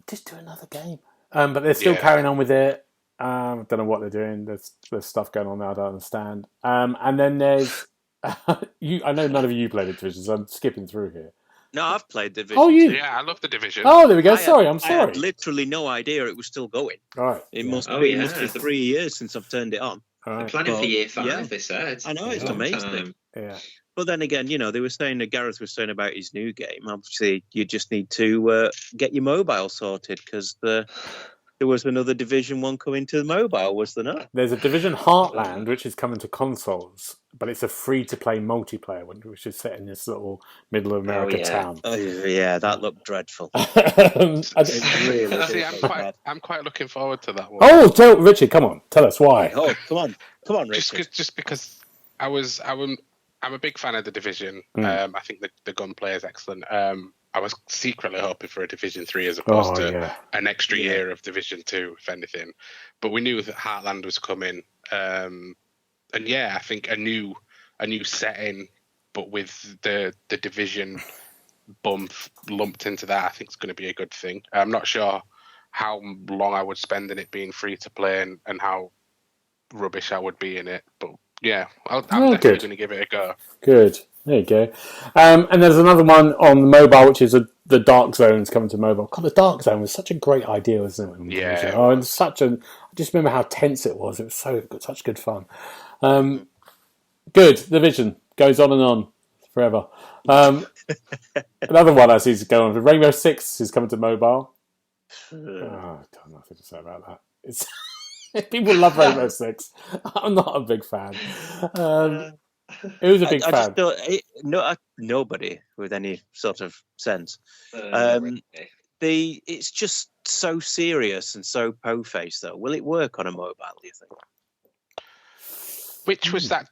Speaker 1: Just do another game. But they're still carrying on with it. I don't know what they're doing. There's stuff going on there I don't understand. And then there's... I know none of you played the Division, so I'm skipping through here.
Speaker 4: No, I've played the Division.
Speaker 1: Oh, you?
Speaker 2: Yeah, I love the Division.
Speaker 1: Oh, there we go. I'm sorry.
Speaker 4: I had literally no idea it was still going.
Speaker 1: All right.
Speaker 4: It must be 3 years since I've turned it on.
Speaker 3: They're planning for year 5, they said.
Speaker 4: I know, it's amazing.
Speaker 1: Yeah.
Speaker 4: But then again, they were saying that Gareth was saying about his new game. Obviously, you just need to get your mobile sorted because there was another Division 1 coming to the mobile, was there not?
Speaker 1: There's a Division Heartland, which is coming to consoles, but it's a free-to-play multiplayer one, which is set in this little middle of America town.
Speaker 4: Oh, yeah, that looked dreadful.
Speaker 2: I'm quite looking forward to that one.
Speaker 1: Oh, Richard, come on, tell us why.
Speaker 4: Oh, come on, Richard.
Speaker 2: Just because I'm a big fan of the Division. I think the gunplay is excellent. I was secretly hoping for a Division 3 as opposed to an extra year of Division 2, if anything. But we knew that Heartland was coming. And I think a new setting, but with the Division bump lumped into that, I think it's going to be a good thing. I'm not sure how long I would spend in it being free to play and how rubbish I would be in it. But yeah, I'm definitely going to give it a go.
Speaker 1: Good. There you go. And there's another one on the mobile, which is the Dark Zone's coming to mobile. God, the Dark Zone was such a great idea, wasn't it?
Speaker 2: Yeah.
Speaker 1: Oh, and I just remember how tense it was. It was such good fun. Good. Division goes on and on forever. Another one I see is going on. Rainbow Six is coming to mobile. I don't know what to say about that. People love Rainbow Six. I'm not a big fan. Who's a big fan?
Speaker 4: Nobody with any sort of sense. It's just so serious and so po-faced, though. Will it work on a mobile, do you think?
Speaker 2: Which was that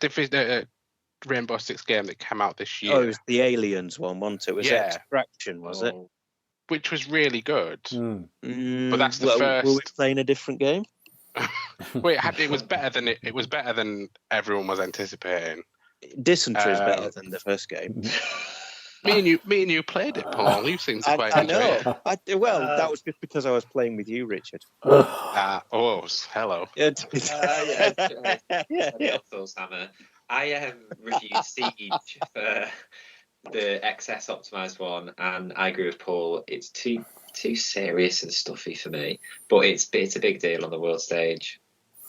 Speaker 2: Rainbow Six game that came out this year?
Speaker 4: Oh, it was the Aliens one, wasn't it? It was Extraction, was it?
Speaker 2: Which was really good. But that's the first...
Speaker 4: Were we playing a different game?
Speaker 2: It was better than everyone was anticipating.
Speaker 4: Dysentery is better than the first game.
Speaker 2: Me and you played it, Paul. You seem to quite enjoy it.
Speaker 3: That
Speaker 4: was just because I was playing with you, Richard.
Speaker 2: Hello.
Speaker 3: Hammer. I reviewed Siege for the XS optimized one, and I agree with Paul. It's too serious and stuffy for me, but it's a big deal on the world stage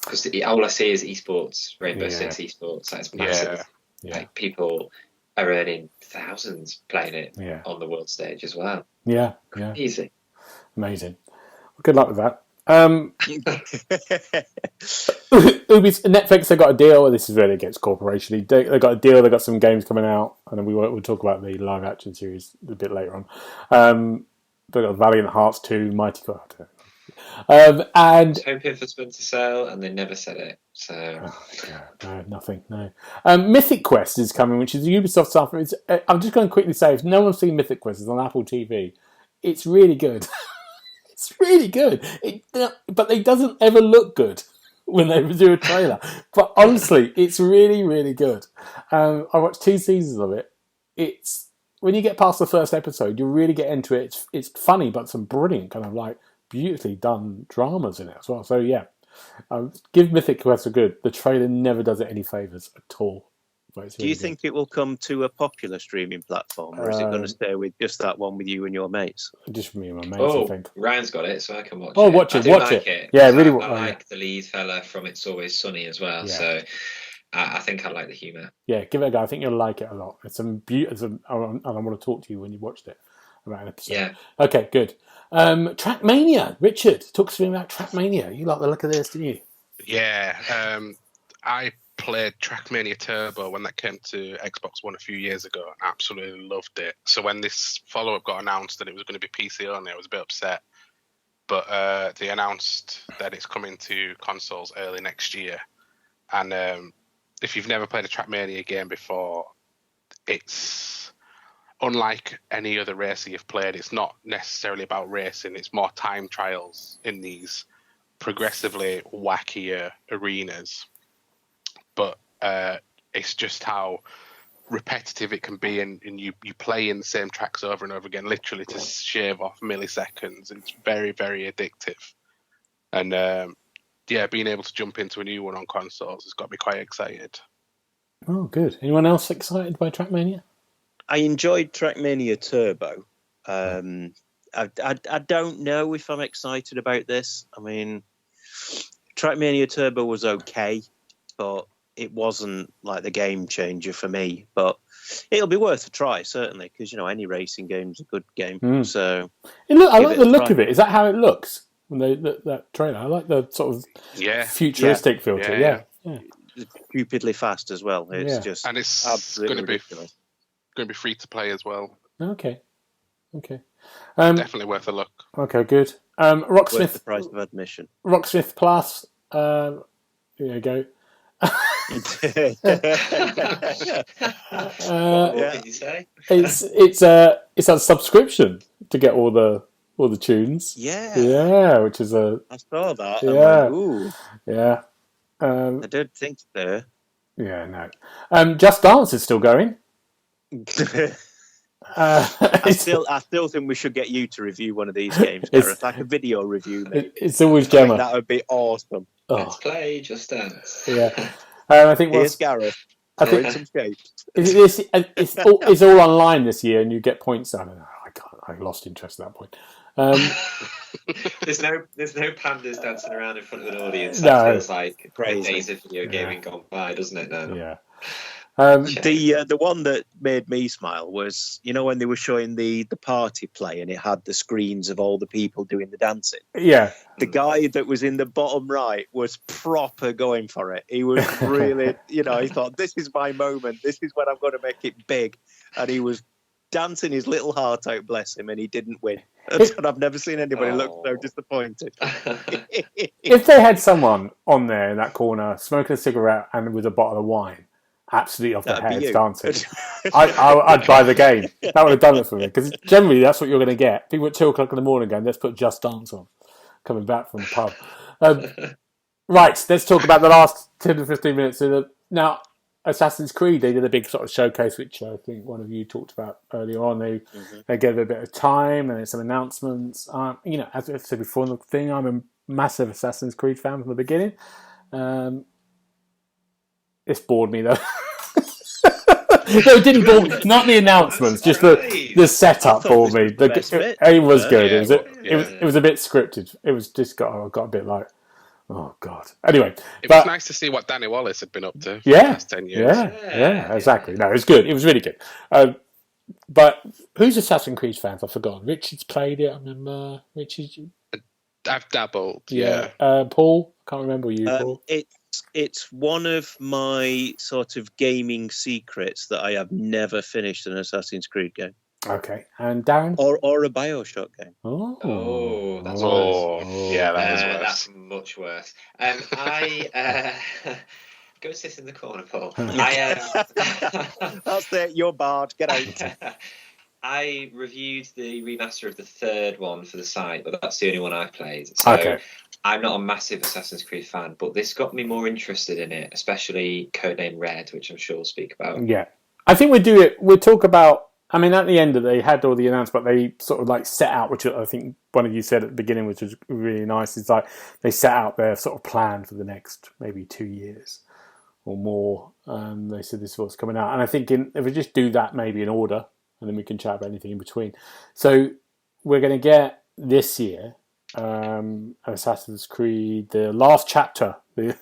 Speaker 3: because all I see is esports, Rainbow Six esports. That's massive. Like people are earning thousands playing it on the world stage as well.
Speaker 1: Yeah.
Speaker 3: Easy.
Speaker 1: Amazing. Well, good luck with that. Netflix, they got a deal. This is where it gets corporation. They got a deal. They got some games coming out, and then we'll talk about the live action series a bit later on. They got Valiant Hearts 2, Mighty God. And
Speaker 3: hoping for Splinter Cell, and they never said it. So
Speaker 1: no, nothing. No. Mythic Quest is coming, which is a Ubisoft stuff. I'm just going to quickly say, if no one's seen Mythic Quest, it's on Apple TV. It's really good. It's really good. But it doesn't ever look good when they do a trailer. But honestly, it's really, really good. I watched 2 seasons of it. It's when you get past the first episode, you really get into it. It's funny, but some brilliant kind of like beautifully done dramas in it as well. So yeah, give Mythic Quest a good. The trailer never does it any favours at all.
Speaker 4: Do you think it will come to a popular streaming platform, or is it going to stay with just that one with you and your mates?
Speaker 1: Just me and my mates, I think.
Speaker 3: Ryan's got it, so I can watch it.
Speaker 1: Oh, watch it.
Speaker 3: Yeah, really. I like the lead fella from It's Always Sunny as well, so I think I like the humour.
Speaker 1: Yeah, give it a go. I think you'll like it a lot. It's some and I want to talk to you when you watched it about an episode.
Speaker 3: Yeah.
Speaker 1: Okay, good. Trackmania. Richard, talk to me about Trackmania. You like the look of this, didn't you?
Speaker 2: Yeah. I played Trackmania Turbo when that came to Xbox One a few years ago and absolutely loved it. So when this follow-up got announced that it was going to be PC only, I was a bit upset. But they announced that it's coming to consoles early next year. And if you've never played a Trackmania game before, it's unlike any other racer you've played. It's not necessarily about racing. It's more time trials in these progressively wackier arenas. But it's just how repetitive it can be, and you play in the same tracks over and over again, literally to shave off milliseconds. And it's very, very addictive. And being able to jump into a new one on consoles has got me quite excited.
Speaker 1: Oh, good. Anyone else excited by Trackmania?
Speaker 4: I enjoyed Trackmania Turbo. I don't know if I'm excited about this. I mean, Trackmania Turbo was okay, but it wasn't like the game changer for me. But it'll be worth a try, certainly, because any racing game's a good game. So
Speaker 1: I like the look of it. Is that how it looks when that trailer? I like the sort of futuristic feel to it. Yeah.
Speaker 4: Stupidly fast as well. It's just
Speaker 2: and it's
Speaker 4: absolutely ridiculous.
Speaker 2: Going to be free to play as well.
Speaker 1: Okay.
Speaker 2: Definitely worth a look.
Speaker 1: Okay, good. Rocksmith.
Speaker 4: Worth the price of admission.
Speaker 1: Rocksmith Plus. There you go.
Speaker 3: What did you say?
Speaker 1: It's a subscription to get all the tunes. Yeah, which is I
Speaker 4: saw that.
Speaker 1: Yeah,
Speaker 4: ooh.
Speaker 1: Yeah.
Speaker 4: I don't think so.
Speaker 1: Yeah, no. Just Dance is still going.
Speaker 4: I still think we should get you to review one of these games, Gareth, like a video review. Maybe.
Speaker 1: It's always Gemma.
Speaker 4: That would be awesome.
Speaker 3: Let's play Just Dance.
Speaker 1: Yeah. I think
Speaker 4: here's Gareth.
Speaker 1: I think
Speaker 4: some shapes.
Speaker 1: It's all online this year, and you get points. I don't know. I lost interest at that point.
Speaker 3: There's no pandas dancing around in front of an audience.
Speaker 1: No.
Speaker 3: That feels like crazy days of video gaming gone by, doesn't it? No.
Speaker 1: Yeah.
Speaker 4: The one that made me smile was, when they were showing the party play and it had the screens of all the people doing the dancing.
Speaker 1: Yeah.
Speaker 4: The guy that was in the bottom right was proper going for it. He was really, he thought, this is my moment. This is when I'm going to make it big. And he was dancing his little heart out, bless him, and he didn't win. And I've never seen anybody look so disappointed.
Speaker 1: If they had someone on there in that corner smoking a cigarette and with a bottle of wine, absolutely off their heads dancing, I'd buy the game. That would have done it for me, because generally that's what you're going to get. People at 2 o'clock in the morning going, let's put Just Dance on, coming back from the pub. Right, let's talk about the last 10 to 15 minutes. Now, Assassin's Creed, they did a big sort of showcase, which I think one of you talked about earlier on. They gave it a bit of time and some announcements. As I said before in the thing, I'm a massive Assassin's Creed fan from the beginning. It's bored me though. No, it didn't bore me. Not the announcements, just the setup bored me. It was good. It was a bit scripted. It was just got a bit like, oh God. Anyway,
Speaker 2: it was nice to see what Danny Wallace had been up to for the last 10 years.
Speaker 1: Yeah, exactly. No, it was good. It was really good. But who's Assassin's Creed fans? I've forgotten. Richard's played it. I remember Richard.
Speaker 2: I've dabbled.
Speaker 1: Yeah.
Speaker 2: Yeah.
Speaker 1: Paul, can't remember you, Paul.
Speaker 4: It's one of my sort of gaming secrets that I have never finished an Assassin's Creed game.
Speaker 1: Okay, and Darren?
Speaker 4: Or a BioShock game.
Speaker 3: Oh, that's
Speaker 2: Oh,
Speaker 3: worse.
Speaker 2: yeah, that is worse.
Speaker 3: That's much worse. I go sit in the corner, Paul.
Speaker 4: That's it. You're barred. Get out.
Speaker 3: I reviewed the remaster of the third one for the site, but that's the only one I've played. So
Speaker 1: Okay.
Speaker 3: I'm not a massive Assassin's Creed fan, but this got me more interested in it, especially Codename Red, which I'm sure we'll speak about.
Speaker 1: Yeah. I think we'll talk about, I mean, at the end of they had all the announcement, they sort of like set out, which I think one of you said at the beginning, which was really nice, is like they set out their sort of plan for the next maybe 2 years or more. They said this was coming out. And I think if we just do that maybe in order, and then we can chat about anything in between. So we're going to get this year Assassin's Creed, the last chapter, the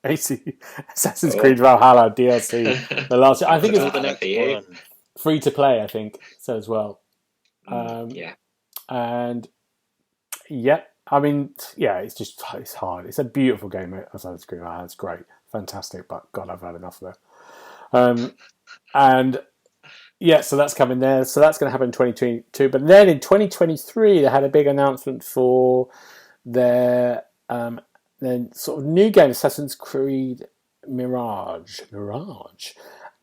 Speaker 1: Assassin's Creed Valhalla DLC. The last, I think it's
Speaker 4: the next one.
Speaker 1: Free to play, I think, so as well.
Speaker 3: Yeah.
Speaker 1: And yeah, I mean, yeah, it's hard. It's a beautiful game, Assassin's Creed Valhalla. It's great, fantastic, but God, I've had enough of it. And yeah, so that's coming there. So that's going to happen in 2022. But then in 2023, they had a big announcement for their then sort of new game, Assassin's Creed Mirage.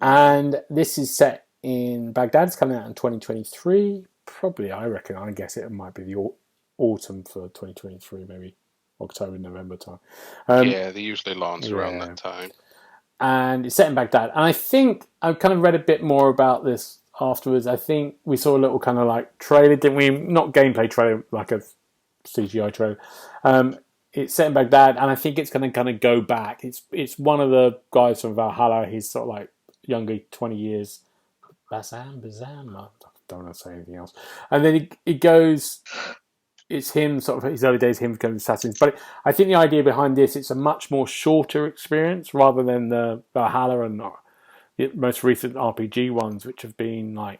Speaker 1: And this is set in Baghdad. It's coming out in 2023. Probably, I guess it might be the autumn for 2023, maybe October, November time.
Speaker 2: Yeah, they usually launch around that time.
Speaker 1: And it's set in Baghdad. And I think I've kind of read a bit more about this afterwards. I think we saw a little kind of like trailer, didn't we? Not gameplay trailer, like a CGI trailer. It's set in Baghdad, and I think it's going to kind of go back. It's one of the guys from Valhalla. He's sort of like younger, 20 years. Bazam. I don't want to say anything else. And then it goes. It's him, sort of his early days, him going to Assassins. But I think the idea behind this, it's a much more shorter experience rather than the Valhalla and the most recent RPG ones, which have been like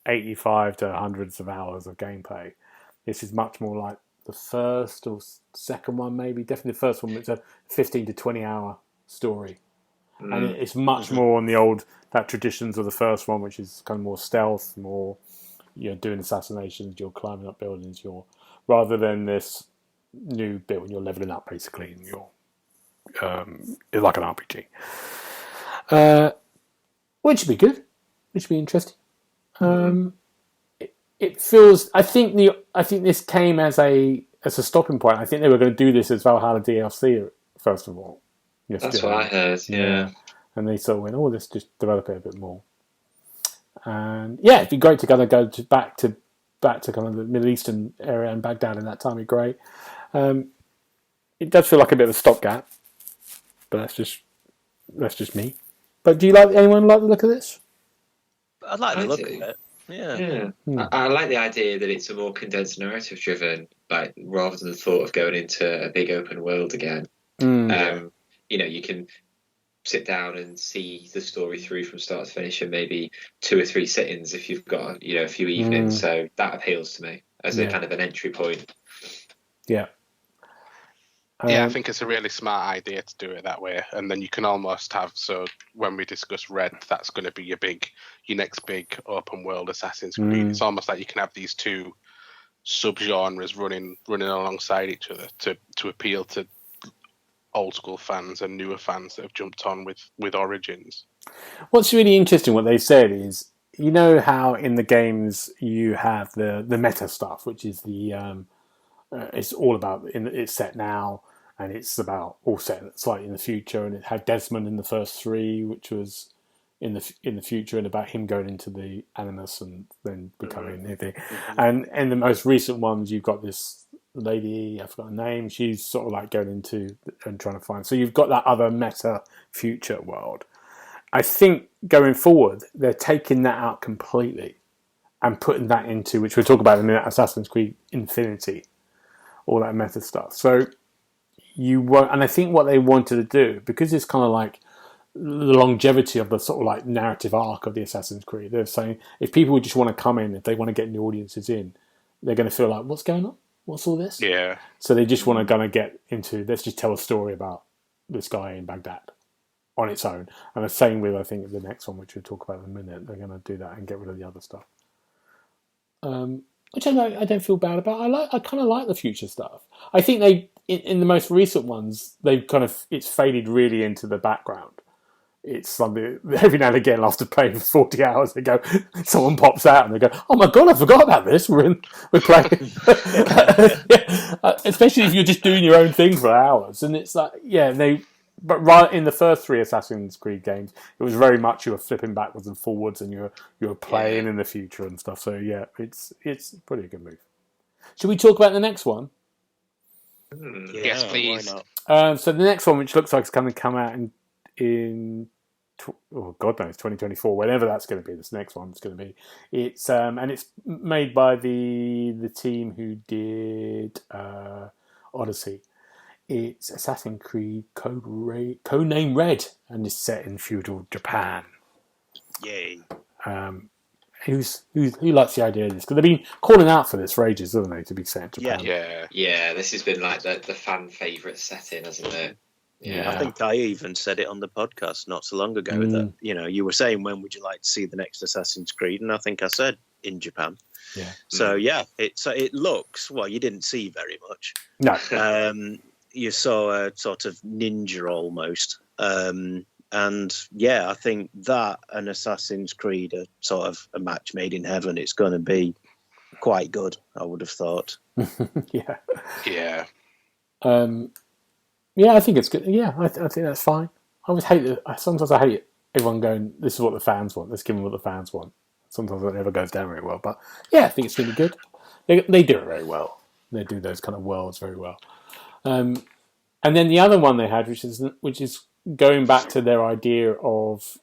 Speaker 1: 85 to hundreds of hours of gameplay. This is much more like the first or second one, maybe. Definitely the first one. It's a 15 to 20 hour story. And it's much more on that traditions of the first one, which is kind of more stealth, more, you're doing assassinations, you're climbing up buildings, rather than this new bit when you're leveling up, basically, and you're it's like an RPG. Which should be good. Which should be interesting. It feels. I think this came as a stopping point. I think they were going to do this as Valhalla DLC first of all.
Speaker 3: That's what I heard. Yeah.
Speaker 1: And they sort of went, let's just develop it a bit more. And yeah, it'd be great to kind of go back to kind of the Middle Eastern area and Baghdad in that time. It'd be great. It does feel like a bit of a stopgap, but that's just me. But do anyone like the look of this?
Speaker 4: I'd like the look of it. Yeah.
Speaker 3: I like the idea that it's a more condensed narrative driven, like rather than the thought of going into a big open world again. You can sit down and see the story through from start to finish in maybe 2 or 3 sittings if you've got a few evenings. So that appeals to me as a kind of an entry point.
Speaker 1: Yeah.
Speaker 2: I think it's a really smart idea to do it that way, and then you can almost have, so when we discuss Red, that's going to be your next big open world Assassin's Creed. It's almost like you can have these two subgenres running alongside each other to appeal to old school fans and newer fans that have jumped on with Origins. What's
Speaker 1: really interesting, what they said is, you know how in the games you have the meta stuff, which is the it's all about it's set now, and it's about all set slightly in the future, and it had Desmond in the first 3, which was in the future, and about him going into the Animus and then becoming anything. And in the most recent ones, you've got this lady, I forgot her name, she's sort of like going into and trying to find. So you've got that other meta future world. I think going forward, they're taking that out completely and putting that into, which we'll talk about in a minute, Assassin's Creed Infinity, all that meta stuff. So you won't, and I think what they wanted to do, because it's kind of like the longevity of the sort of like narrative arc of the Assassin's Creed, they're saying if people just want to come in, if they want to get new audiences in, they're going to feel like, what's going on? what's all this?
Speaker 2: Yeah.
Speaker 1: So they just want to kind of get into, let's just tell a story about this guy in Baghdad on its own. And the same with, I think, the next one, which we'll talk about in a minute. They're going to do that and get rid of the other stuff. Which I don't feel bad about. I kind of like the future stuff. I think they, in the most recent ones, they've kind of, it's faded really into the background. It's something, every now and again, after playing for 40 hours, they go, someone pops out and they go, oh my God, I forgot about this. We're playing. Especially if you're just doing your own thing for hours. And it's like, but right in the first 3 Assassin's Creed games, it was very much you were flipping backwards and forwards and you were playing in the future and stuff. So yeah, it's pretty good move. Should we talk about the next one?
Speaker 2: Yes, please.
Speaker 4: Why not?
Speaker 1: So the next one, which looks like it's going to come out in God knows, 2024, whenever that's going to be. This next one's going to be. It's and it's made by the team who did Odyssey. It's Assassin's Creed Codename Red, and is set in feudal Japan.
Speaker 4: Yay!
Speaker 1: Who likes the idea of this? Because they've been calling out for this for ages, haven't they? To be set in Japan.
Speaker 3: Yeah. This has been like the fan favourite setting, hasn't it?
Speaker 1: Yeah.
Speaker 4: I think I even said it on the podcast not so long ago that you were saying, when would you like to see the next Assassin's Creed, and I think I said in Japan.
Speaker 1: Yeah.
Speaker 4: So it looks, well, you didn't see very much.
Speaker 1: No.
Speaker 4: You saw a sort of ninja almost, and I think that and Assassin's Creed are sort of a match made in heaven. It's going to be quite good, I would have thought.
Speaker 2: Yeah.
Speaker 1: Yeah, I think it's good. Yeah, I think that's fine. I always hate it. Sometimes I hate everyone going, this is what the fans want. Let's give them what the fans want. Sometimes it never goes down very well. But yeah, I think it's really good. They do it very well. They do those kind of worlds very well. And then the other one they had, which is going back to their idea of,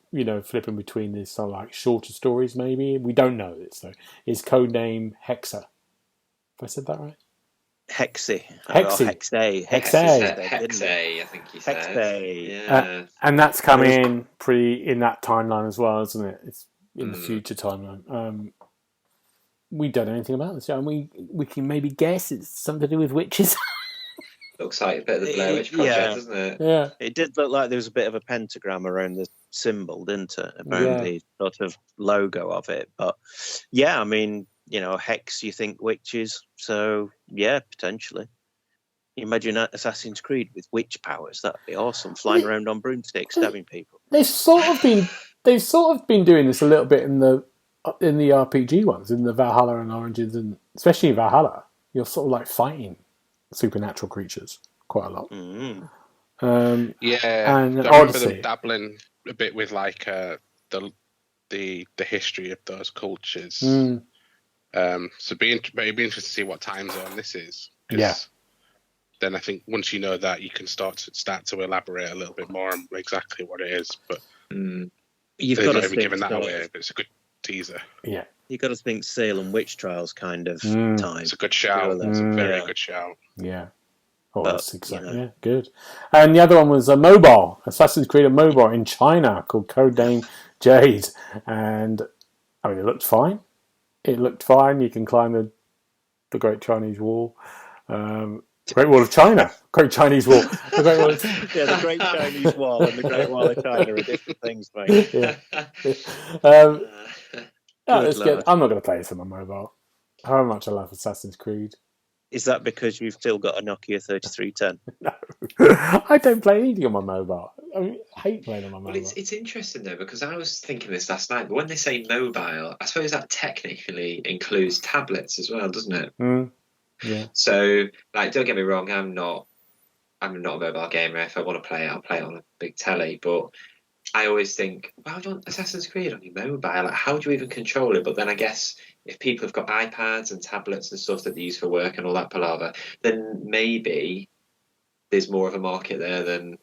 Speaker 1: flipping between these sort of like shorter stories maybe. We don't know this though. Is codename Hexa. Have I said that right?
Speaker 4: Hexy.
Speaker 1: Hexay,
Speaker 3: I think you said.
Speaker 4: Hexay.
Speaker 3: Yeah.
Speaker 1: And that's coming pretty in that timeline as well, isn't it? It's in the future timeline. We don't know anything about this, and we can maybe guess it's something to do with witches.
Speaker 3: Looks like a bit of the Blair Witch Project, doesn't it?
Speaker 1: Yeah.
Speaker 4: It did look like there was a bit of a pentagram around the symbol, didn't it? Around the sort of logo of it. But yeah, I mean, Hex, you think witches, so yeah, potentially. You imagine Assassin's Creed with witch powers, that'd be awesome. Flying around on broomsticks, stabbing people.
Speaker 1: They've sort of been doing this a little bit in the RPG ones, in the Valhalla and Origins, and especially in Valhalla, you're sort of like fighting supernatural creatures quite a lot.
Speaker 2: And
Speaker 1: and
Speaker 2: I remember
Speaker 1: Odyssey.
Speaker 2: them dabbling a bit with like the history of those cultures. So it'd be interesting to see what time zone this is. Then I think once you know that, you can start to elaborate a little bit more on exactly what it is. But
Speaker 4: you've got to
Speaker 2: given that away. But it's a good teaser.
Speaker 1: Yeah,
Speaker 4: you've got to think Salem witch trials kind of time.
Speaker 2: It's a good shout. It's a very good shout.
Speaker 1: Yeah. Oh, that's exciting. Yeah, good. And the other one was a mobile, Assassin's Creed mobile in China called Codename Jade. And I mean, it looked fine. You can climb the Great Chinese Wall. Great Wall of China. Great Chinese Wall. The Great Wall of China.
Speaker 4: Yeah, the Great Chinese Wall and the Great Wall of China are different things, mate.
Speaker 1: It's good. I'm not going to play this on my mobile. How much I love Assassin's Creed.
Speaker 4: Is that because you've still got a Nokia 3310?
Speaker 1: No. I don't play anything on my mobile. I hate playing on my mobile.
Speaker 3: Well, it's interesting though, because I was thinking this last night, but when they say mobile, I suppose that technically includes tablets as well, doesn't it?
Speaker 1: Yeah.
Speaker 3: So, like, don't get me wrong, I'm not a mobile gamer. If I want to play it, I'll play it on a big telly. But I always think, well, do you want Assassin's Creed on your mobile? Like, how do you even control it? But then I guess if people have got iPads and tablets and stuff that they use for work and all that palaver, then maybe there's more of a market there than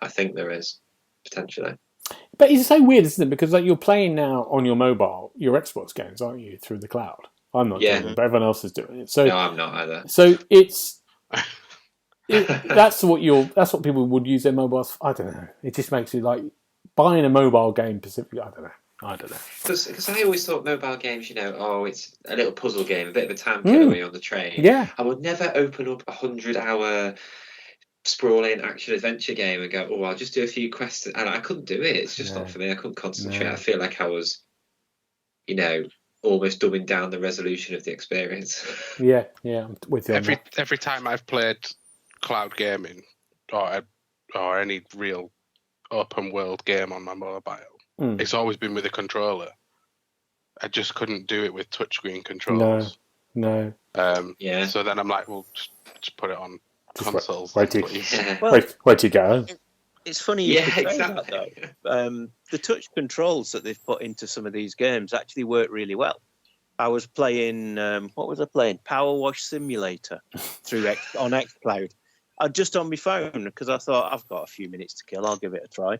Speaker 3: I think there is, potentially.
Speaker 1: But it's so weird, isn't it? Because like you're playing now on your mobile, your Xbox games, aren't you, through the cloud? I'm not doing it, but everyone else is doing it. So
Speaker 3: no, I'm not either.
Speaker 1: So that's what people would use their mobiles for. I don't know. It just makes you like buying a mobile game specifically. I don't know. I don't know.
Speaker 3: Because I always thought mobile games, it's a little puzzle game, a bit of a time killer when you're on the train.
Speaker 1: Yeah.
Speaker 3: I would never open up a 100-hour sprawling action adventure game and go, I'll just do a few quests. And I couldn't do it. It's just not for me. I couldn't concentrate. I feel like I was, almost dumbing down the resolution of the experience.
Speaker 1: Yeah, I'm with you.
Speaker 2: Every time I've played cloud gaming or any real open world game on my mobile, it's always been with a controller. I just couldn't do it with touchscreen controllers.
Speaker 1: No.
Speaker 2: So then I'm like, well, just put it on consoles.
Speaker 1: Wait till you go.
Speaker 4: It's funny you should say that, though. The touch controls that they've put into some of these games actually work really well. I was playing, what was I playing? Power Wash Simulator on xCloud. Just on my phone, because I thought, I've got a few minutes to kill, I'll give it a try.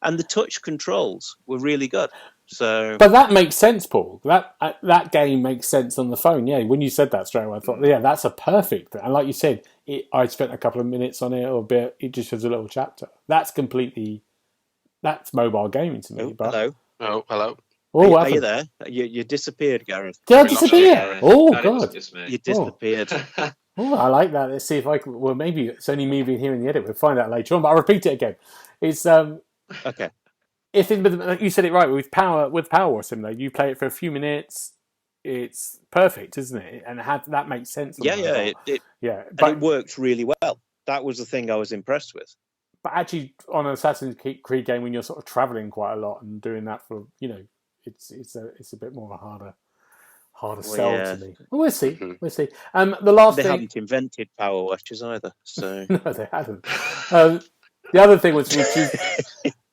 Speaker 4: And the touch controls were really good. But
Speaker 1: that makes sense, Paul. That game makes sense on the phone. Yeah, when you said that straight away, I thought, that's a perfect. And like you said, I spent a couple of minutes on it or a bit. It just was a little chapter. That's mobile gaming to me.
Speaker 4: Hello.
Speaker 2: Oh, hello.
Speaker 1: Oh,
Speaker 4: are you there? You disappeared, Gareth.
Speaker 1: Did I disappear? Oh, God.
Speaker 4: You disappeared.
Speaker 1: Oh, I like that. Let's see if I can. Well, maybe it's only me being here in the edit. We'll find out later on. But I'll repeat it again. It's
Speaker 4: okay.
Speaker 1: You said it right with Power Wash Simulator. You play it for a few minutes. It's perfect, isn't it? And that makes sense.
Speaker 4: Yeah. But it works really well. That was the thing I was impressed with.
Speaker 1: But actually, on an Assassin's Creed game, when you're sort of traveling quite a lot and doing that for, it's a bit more of a harder sell to me. Well, we'll see. We'll see. They
Speaker 4: haven't invented Power Washes either, so
Speaker 1: no, they haven't. The other thing which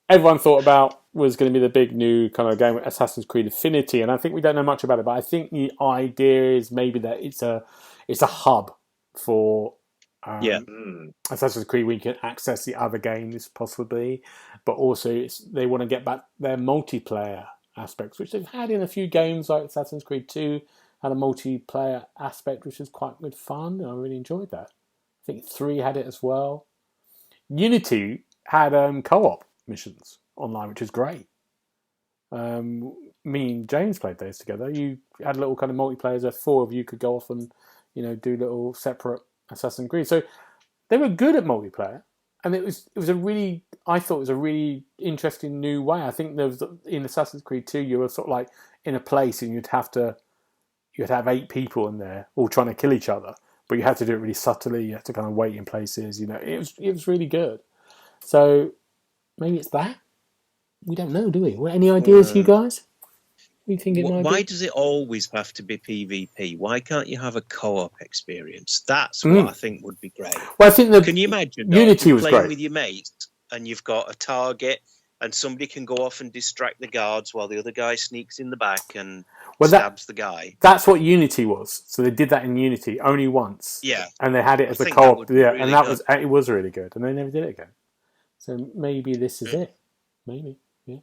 Speaker 1: everyone thought about was going to be the big new kind of game, Assassin's Creed Affinity, and I think we don't know much about it. But I think the idea is maybe that it's a hub for Assassin's Creed. We can access the other games possibly, but also they want to get back their multiplayer aspects, which they've had in a few games, like Assassin's Creed 2 had a multiplayer aspect, which was quite good fun. I really enjoyed that. I think 3 had it as well. Unity had co-op missions online, which is great. Me and James played those together. You had a little kind of multiplayer where 4 of you could go off and do little separate Assassin's Creed. So they were good at multiplayer, and it was I thought it was a really interesting new way. I think there was in Assassin's Creed 2 you were sort of like in a place and you'd have 8 people in there all trying to kill each other, but you had to do it really subtly. You had to kind of wait in places. It was really good. So maybe it's that. We don't know, do we? Any ideas, you guys? What do you think it might be?
Speaker 4: Why does it always have to be PvP? Why can't you have a co-op experience? That's what I think would be great.
Speaker 1: Well, I think
Speaker 4: can you imagine
Speaker 1: Unity was
Speaker 4: playing
Speaker 1: great
Speaker 4: with your mates and you've got a target and somebody can go off and distract the guards while the other guy sneaks in the back and stabs the guy.
Speaker 1: That's what Unity was. So they did that in Unity only once.
Speaker 4: Yeah.
Speaker 1: And they had it as a co-op. It was really good. And they never did it again. So maybe this is it. Maybe. Yeah.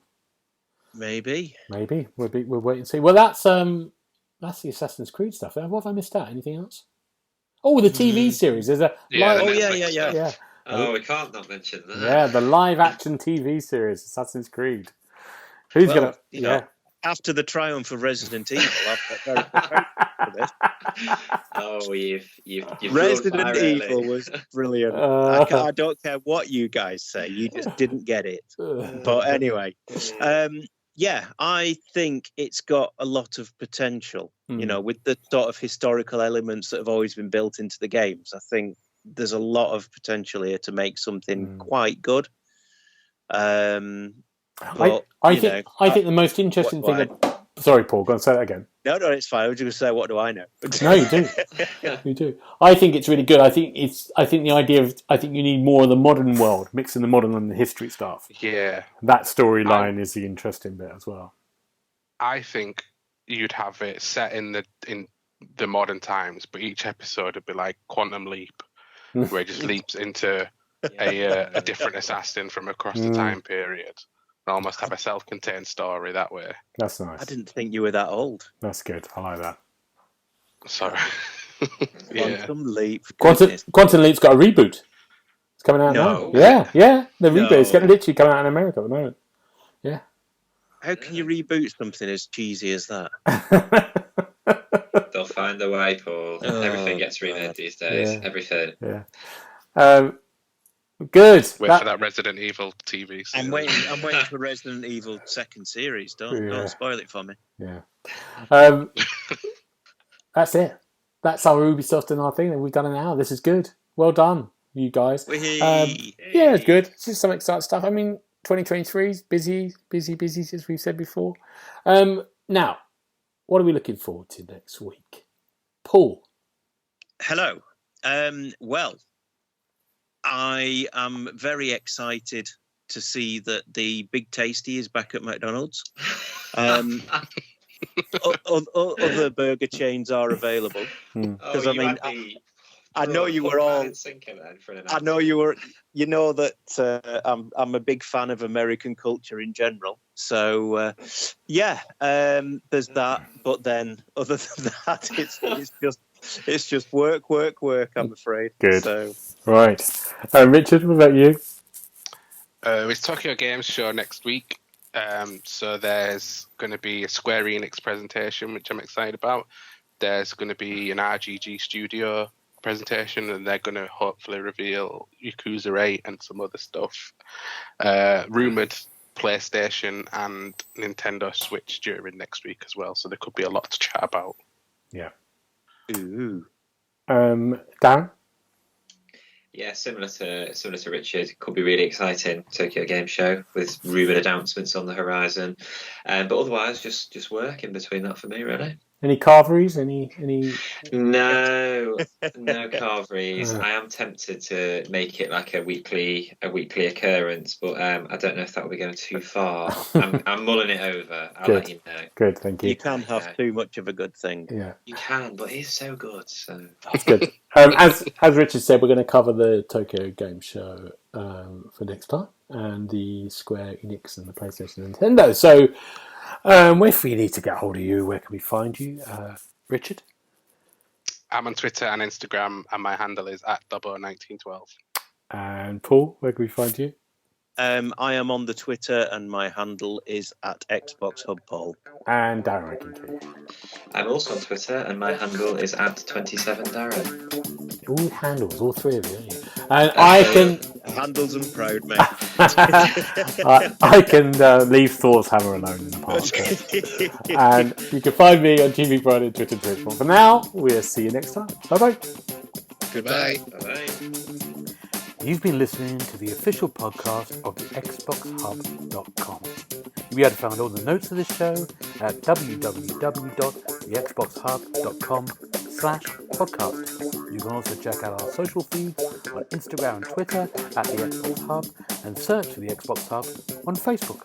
Speaker 4: Maybe.
Speaker 1: We'll wait and see. Well, that's the Assassin's Creed stuff. What have I missed out? Anything else? Oh, the TV series. There's a
Speaker 4: yeah.
Speaker 3: Oh, we can't not mention that.
Speaker 1: Yeah, the live-action TV series, Assassin's Creed. Who's gonna?
Speaker 4: After the triumph of Resident Evil, I've got very prepared for this.
Speaker 3: Oh, you've
Speaker 4: Resident Evil was brilliant. I don't care what you guys say, you just didn't get it. But anyway, I think it's got a lot of potential. With the sort of historical elements that have always been built into the games. I think there's a lot of potential here to make something quite good.
Speaker 1: I think the most interesting thing. Sorry, Paul. Go on, say that again.
Speaker 4: No, it's fine. I was just going to say, what do I know?
Speaker 1: No, you do. You do. I think it's really good. I think the idea of you need more of the modern world, mixing the modern and the history stuff.
Speaker 2: Yeah.
Speaker 1: That storyline is the interesting bit as well.
Speaker 2: I think you'd have it set in the modern times, but each episode would be like Quantum Leap, where it just leaps into a different assassin from across the time period. Almost have a self-contained story that way.
Speaker 1: That's nice.
Speaker 4: I didn't think you were that old.
Speaker 1: That's good. I like that.
Speaker 2: Sorry.
Speaker 4: Quantum Leap.
Speaker 1: Quantum Leap's got a reboot. It's coming out now. Yeah. The reboot is literally coming out in America at the moment. Yeah.
Speaker 4: How can you reboot something as cheesy as that?
Speaker 3: They'll find a way, Paul.
Speaker 4: Oh,
Speaker 3: Everything gets remade
Speaker 4: God.
Speaker 3: these days.
Speaker 1: Yeah.
Speaker 3: Everything.
Speaker 1: Yeah. Good.
Speaker 2: Wait for that Resident Evil TV series.
Speaker 4: I'm waiting for Resident Evil 2nd series. Don't spoil it for me.
Speaker 1: Yeah. That's it. That's our Ubisoft and our thing that we've done an hour. This is good. Well done, you guys. Yeah, it's good. It's just some exciting stuff. I mean, 2023 is busy, as we've said before. Now, what are we looking forward to next week? Paul.
Speaker 4: Hello. Well, I am very excited to see that the Big Tasty is back at McDonald's. Other burger chains are available. Because I mean, I know you were all. I know you were. You know that I'm a big fan of American culture in general. So there's that. But then, other than that, it's just work. I'm afraid.
Speaker 1: Good.
Speaker 4: So.
Speaker 1: Right. Richard, what about you?
Speaker 2: It's Tokyo Games Show next week. So there's going to be a Square Enix presentation, which I'm excited about. There's going to be an RGG Studio presentation, and they're going to hopefully reveal Yakuza 8 and some other stuff. Rumoured PlayStation and Nintendo Switch during next week as well, so there could be a lot to chat about.
Speaker 1: Yeah.
Speaker 4: Ooh.
Speaker 1: Darren?
Speaker 3: Yeah, similar to Richard, could be really exciting. Tokyo Game Show with rumoured announcements on the horizon, but otherwise just work in between that for me, really.
Speaker 1: Any carveries? Any?
Speaker 3: No carveries. I am tempted to make it like a weekly occurrence, but I don't know if that will be going too far. I'm mulling it over. I'll let you know.
Speaker 1: Good, thank you.
Speaker 4: You can't have too much of a good thing.
Speaker 1: Yeah,
Speaker 3: you can, but it's so good. So
Speaker 1: it's good. As Richard said, we're going to cover the Tokyo Game Show for next time, and the Square Enix and the PlayStation and Nintendo. So. If we need to get hold of you, where can we find you? Richard?
Speaker 2: I'm on Twitter and Instagram, and my handle is @Dobbo1912.
Speaker 1: And Paul, where can we find you?
Speaker 4: I am on the Twitter, and my handle is @TheXboxHub Paul.
Speaker 1: And Darren, where can you?
Speaker 3: I'm also on Twitter, and my handle is @27Darren.
Speaker 1: All handles, all three of you, aren't you? And I can...
Speaker 4: Handles and proud, mate.
Speaker 1: I can leave Thor's hammer alone in the podcast. And you can find me on TV Friday, Twitter, and Twitch. But for now, we'll see you next time. Bye-bye.
Speaker 2: Goodbye.
Speaker 3: Bye.
Speaker 1: You've been listening to the official podcast of TheXboxHub.com. You'll be able to find all the notes of this show at www.TheXboxHub.com/podcast. You can also check out our social feeds on Instagram and Twitter @TheXboxHub, and search for The Xbox Hub on Facebook.